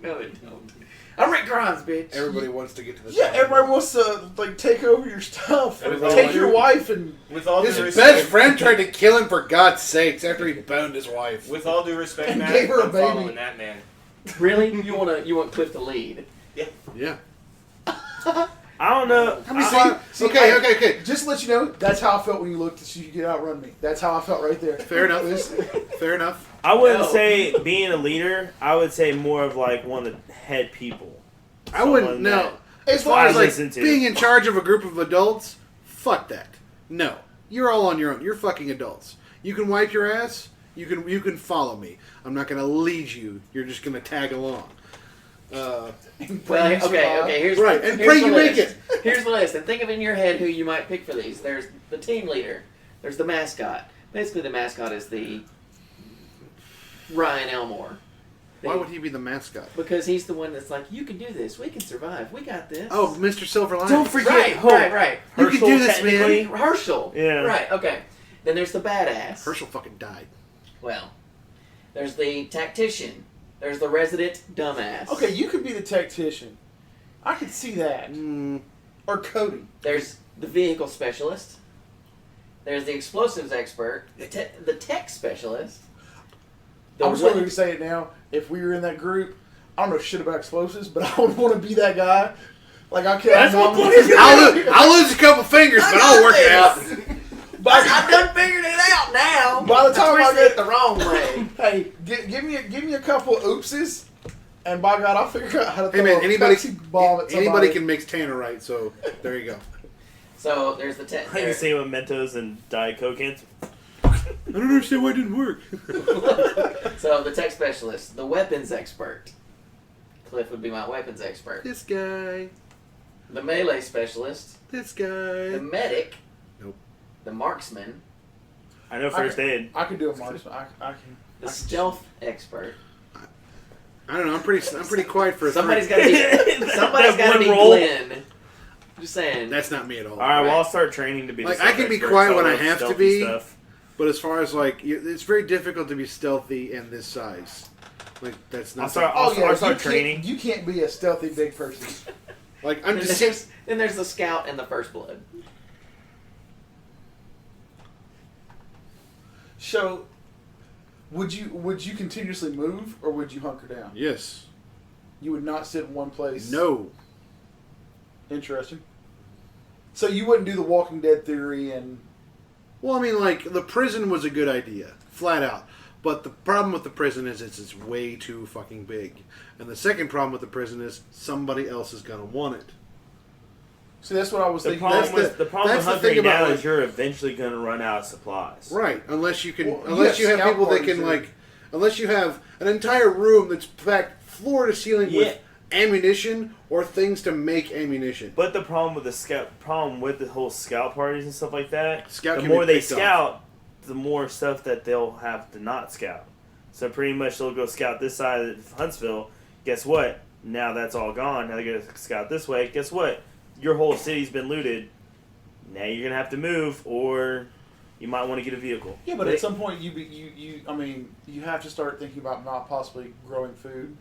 No, they don't. I'm Rick Grimes, bitch. Everybody wants to get to the. Yeah, top. everybody wants to like take over your stuff. Everybody Take wants- your wife and With all due His respect, best friend tried to kill him for God's sakes after he boned his wife. with all due respect, And Matt, gave her a I'm baby. following that man. Really? You want Cliff to lead? Yeah. I don't know. How many See, okay. Just to let you know, that's how I felt when you looked to see you could outrun me. That's how I felt right there. Fair enough. It was- Fair enough. I wouldn't No. say being a leader. I would say more of like one of the head people. I wouldn't. Someone No. that As far as I like listen to. being in charge of a group of adults, fuck that. No, you're all on your own. You're fucking adults. You can wipe your ass. You can follow me. I'm not gonna lead you. You're just gonna tag along. Well, okay. Here's Right, and here's pray the you make list. Here's the list, and think of in your head who you might pick for these. There's the team leader. There's the mascot. Basically, the mascot is the Ryan Elmore. Why would he be the mascot? Because he's the one that's like, you can do this. We can survive. We got this. Oh, Mr. Silver Lining. Don't forget right, Hope. right. You can Herschel, do this, technically. man. Herschel. Yeah. Right. Okay. Then there's the badass. Herschel fucking died. Well, there's the tactician. There's the resident dumbass. Okay, you could be the tactician. I could see that. Or Cody. There's the vehicle specialist. There's the explosives expert. The tech specialist. The I'm just going wet- to say it now. If we were in that group, I don't know shit about explosives, but I would want to be that guy. Like I can't. That's what Cliff is gonna I'll lose a couple fingers, but I'll work it out. I done figured it out now. By the time I twisted it get the wrong way. Hey, give me a couple oopses, and by God, I'll figure out how to Hey throw man, a anybody Pepsi bomb at somebody. anybody can mix Tannerite, so there you go. So there's the tech. I can say with Mentos and Diet Coke cans. I don't understand why it didn't work. So the tech specialist, the weapons expert. Cliff would be my weapons expert. This guy. The melee specialist, This the guy. medic. Nope. The marksman, I know first aid. I could do a marksman. I can. the stealth expert. I don't know. I'm pretty quiet for a Somebody's three. got to be. Somebody's That got to one be roll. Glenn. Just saying. That's not me at all. All right, well I'll start training to be. The Like, I stealth can be expert, quiet so when I love have to stealthy be. Stuff. But as far as like, it's very difficult to be stealthy in this size. Like that's not. I'll start you training. can't- You can't be a stealthy big person. Like I'm And just. then there's the scout and the first blood. So, would you continuously move, or would you hunker down? Yes. You would not sit in one place. No. Interesting. So you wouldn't do the Walking Dead theory and. Well, I mean, like the prison was a good idea, flat out. But the problem with the prison is it's way too fucking big. And the second problem with the prison is somebody else is gonna want it. See, that's what I was The thinking. problem that's with the problem with that's the thing huntering about, down like- is you're eventually going to run out of supplies. Right, unless you can, Well, unless yeah, you have scout people that parties can are- like, unless you have an entire room that's packed floor to ceiling Yeah. with ammunition or things to make ammunition. But the problem with the whole scout parties and stuff like that, Scout the can more be they picked off. scout, the more stuff that they'll have to not scout. So pretty much they'll go scout this side of Huntsville. Guess what? Now that's all gone. Now they're gonna scout this way. Guess what? Your whole city's been looted. Now you're gonna have to move, or you might want to get a vehicle. Yeah, but at some point you have to start thinking about not possibly growing food.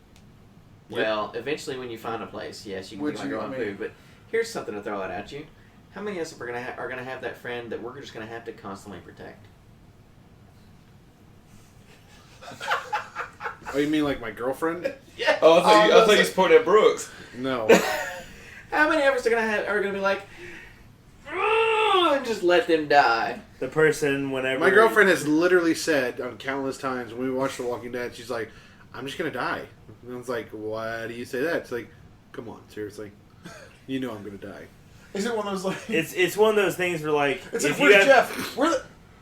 Well, eventually when you find a place, yes, you can Would think about you, growing I mean- food. But here's something to throw out at you. How many of us are gonna have that friend that we're just gonna have to constantly protect? Oh, you mean like my girlfriend? Yeah. Oh, I thought you was pointing at Brooks. No. How many of us are gonna be like, and just let them die? The person, whenever My girlfriend has literally said on countless times when we watch The Walking Dead, she's like, "I'm just gonna die." And I was like, "Why do you say that?" It's like, "Come on, seriously, you know I'm gonna die." Is it one of those like? it's one of those things where like It's if like, you where's have Jeff?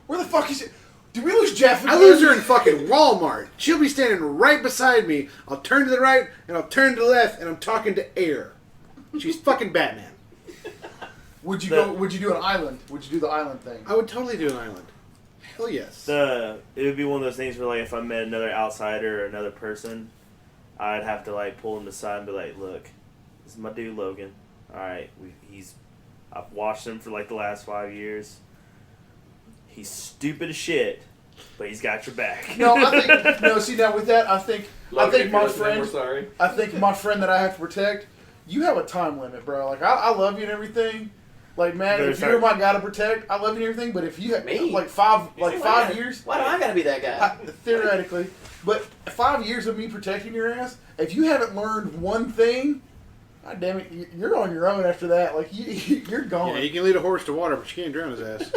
Where the fuck is it? Did we lose Jeff again? I lose her in fucking Walmart. She'll be standing right beside me. I'll turn to the right and I'll turn to the left and I'm talking to air. She's fucking Batman. Would you do an island? Would you do the island thing? I would totally do an island. Hell yes. It would be one of those things where, like, if I met another outsider or another person, I'd have to, like, pull him aside and be like, look, this is my dude Logan. Alright, I've watched him for, like, the last 5 years. He's stupid as shit, but he's got your back. No, see, now with that, I think my friend, sorry. I think my friend that I have to protect, you have a time limit, bro. Like, I love you and everything. Like, man, if you're my guy to protect, I love you and everything, but if you have, Me? like, 5 years. Why do I gotta be that guy? Theoretically. But 5 years of me protecting your ass, if you haven't learned one thing, God damn it, you're on your own after that. Like, you're gone. Yeah, you can lead a horse to water, but you can't drown his ass.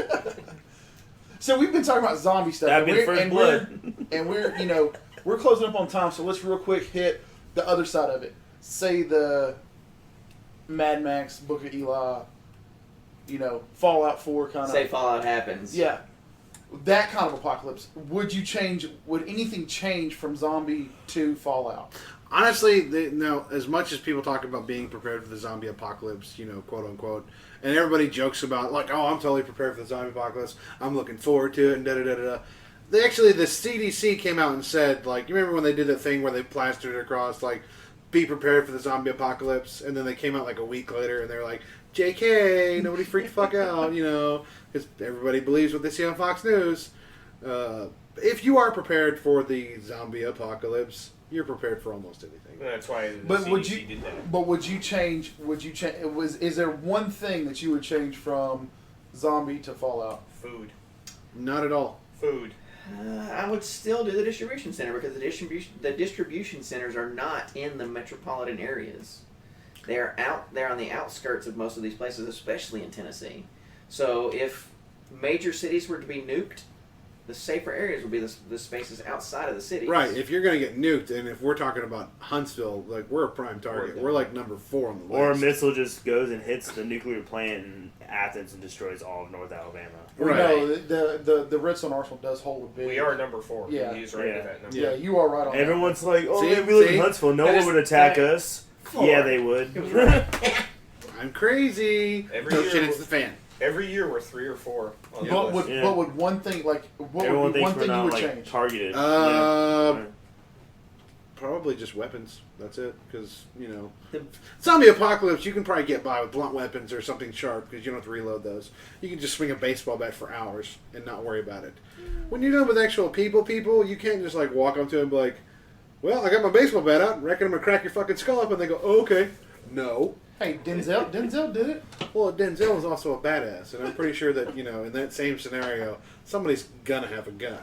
So we've been talking about zombie stuff. That'd be the first blood. We're closing up on time, so let's real quick hit the other side of it. Say the Mad Max, Book of Eli, Fallout 4 kind of. Say Fallout happens. Yeah. That kind of apocalypse. Would anything change from zombie to Fallout? Honestly, as much as people talk about being prepared for the zombie apocalypse, quote unquote, and everybody jokes about, like, oh, I'm totally prepared for the zombie apocalypse, I'm looking forward to it, and da-da-da-da-da. The CDC came out and said, like, you remember when they did that thing where they plastered it across, like, be prepared for the zombie apocalypse, and then they came out like a week later and they were like, JK, nobody freak the fuck out, because everybody believes what they see on Fox News. If you are prepared for the zombie apocalypse, you're prepared for almost anything. That's why the But CDC did that. But would you change? Is there one thing that you would change from zombie to Fallout? Food. Not at all. Food. I would still do the distribution center because the distribution centers are not in the metropolitan areas. They're out there on the outskirts of most of these places, especially in Tennessee. So if major cities were to be nuked, the safer areas would be the spaces outside of the cities. Right. If you're going to get nuked, and if we're talking about Huntsville, like, we're a prime target. We're like number 4 on the list. Or a missile just goes and hits the nuclear plant in Athens and destroys all of North Alabama. Right. No, the Redstone Arsenal does hold a big. We are number 4. Yeah. He's right at that number. Yeah, you are right on Everyone's like, oh, See? yeah, we live See? in Huntsville. No That one is- would attack that- us. Yeah, they would. I'm crazy. Every No year shit, we're- it's the fan. Every year we're 3 or 4 on the But list. would one thing, like, what Everyone would be thinks one we're thing you not, would like, change? targeted. Probably just weapons. That's it. Because, The- zombie apocalypse, you can probably get by with blunt weapons or something sharp because you don't have to reload those. You can just swing a baseball bat for hours and not worry about it. When you're dealing with actual people, you can't just, like, walk up to them and be like, well, I got my baseball bat out. Reckon I'm going to crack your fucking skull up. And they go, oh, okay. No. Hey, Denzel did it. Well, Denzel is also a badass, and I'm pretty sure that, in that same scenario, somebody's gonna have a gun.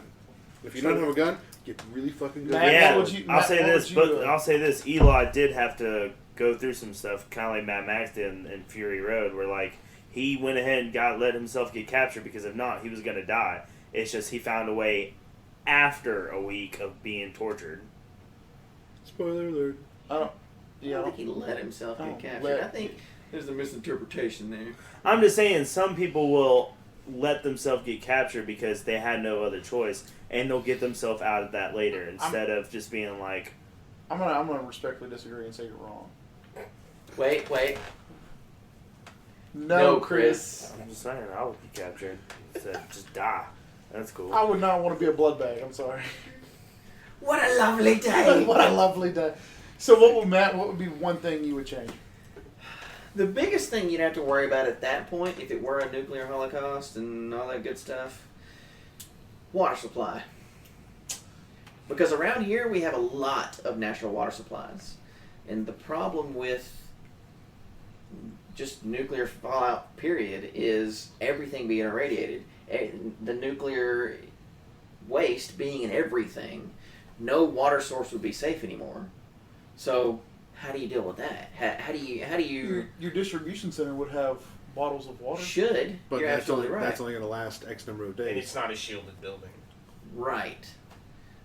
If you don't have a gun, get really fucking good. Matt, Yeah, what would you- I'll Matt, say what this, would you but do? I'll say this: Eli did have to go through some stuff, kind of like Mad Max did in Fury Road, where, like, he went ahead and let himself get captured because if not, he was gonna die. It's just he found a way after a week of being tortured. Spoiler alert. I don't I think he let himself Oh, get captured. let- I think there's a misinterpretation there. I'm just saying, some people will let themselves get captured because they had no other choice, and they'll get themselves out of that later instead of just being like, I'm gonna respectfully disagree and say you're wrong. Wait. No, Chris. I'm just saying, I would be captured. Instead, just die. That's cool. I would not want to be a blood bag. I'm sorry. What a lovely day! What a lovely day. So, what would be one thing you would change? The biggest thing you'd have to worry about at that point, if it were a nuclear holocaust and all that good stuff, water supply. Because around here we have a lot of natural water supplies. And the problem with just nuclear fallout, period, is everything being irradiated. The nuclear waste being in everything, no water source would be safe anymore. So how do you deal with that? How do you Your distribution center would have bottles of water. should? But You're absolutely right. that's only going to last X number of And days. it's not a shielded building. Right.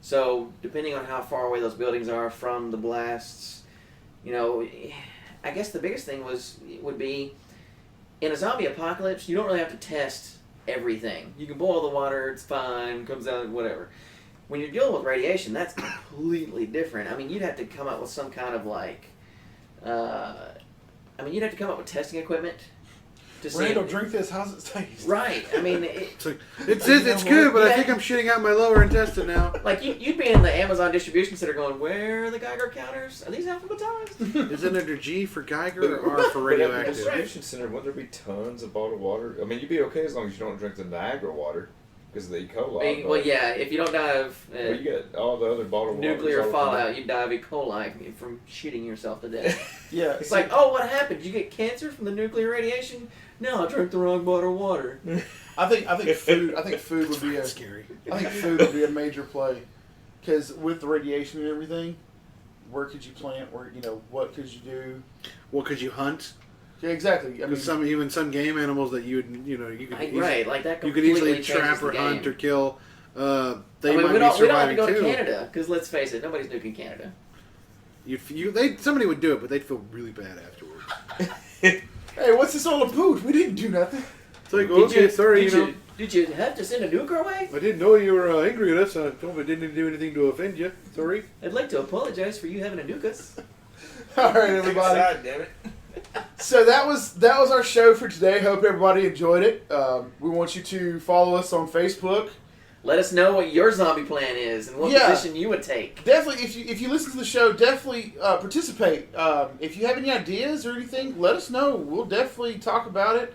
So, depending on how far away those buildings are from the blasts, I guess the biggest thing would be, in a zombie apocalypse, you don't really have to test everything. You can boil the water, it's fine, comes out, whatever. When you're dealing with radiation, that's completely different. I mean, you'd have to come up with some kind of you'd have to come up with testing equipment to see. Randall, drink this. How's it taste? Right. I mean, It's good, but I think I'm shitting out my lower intestine now. like you'd be in the Amazon distribution center going, where are the Geiger counters? Are these alphabetized? Is it under G for Geiger or R for But at the radioactive? distribution center, wouldn't there be tons of bottled water? I mean, you'd be okay as long as you don't drink the Niagara water because of the E. coli. Well, yeah, if you don't die of Well, you get all the other bottled water. nuclear fallout, you die of E. coli from shitting yourself to death. Yeah. It's like, oh, what happened? Did you get cancer from the nuclear radiation? No, I drank the wrong bottle of water. I think food would be a Scary. I think food would be a major play, because with the radiation and everything, where could you plant? Where what could you do? Well, could you hunt? Yeah, exactly. I mean, Some game animals that you could Right, like that you could completely easily trap changes or the hunt game. or kill. They I mean, might we don't be have to surviving go to too. Canada, because let's face it, nobody's nuking Canada. Somebody would do it, but they'd feel really bad afterwards. hey, what's this all about? We didn't do nothing. It's like, okay, sorry, Did you have to send a nuke our way? I didn't know you were angry at us. I told I didn't do anything to offend you. Sorry. I'd like to apologize for you having to nuke us. All right, Pick a everybody. side, damn it. So that was our show for today. Hope everybody enjoyed it. We want you to follow us on Facebook. Let us know what your zombie plan is and what position you would take. Definitely, if you listen to the show, definitely participate. If you have any ideas or anything, let us know. We'll definitely talk about it.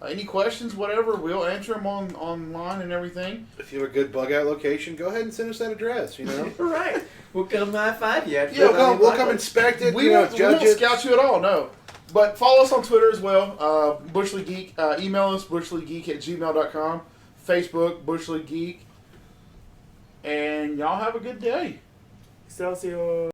Any questions, whatever, we'll answer them online and everything. If you have a good bug out location, go ahead and send us that address. Right. We'll come high five you. After We'll come inspect it. We won't judge it. scout you at all, no. But follow us on Twitter as well. Bush League Geek. Email us, bushleaguegeek@gmail.com. Facebook, Bush League Geek. And y'all have a good day. Excelsior.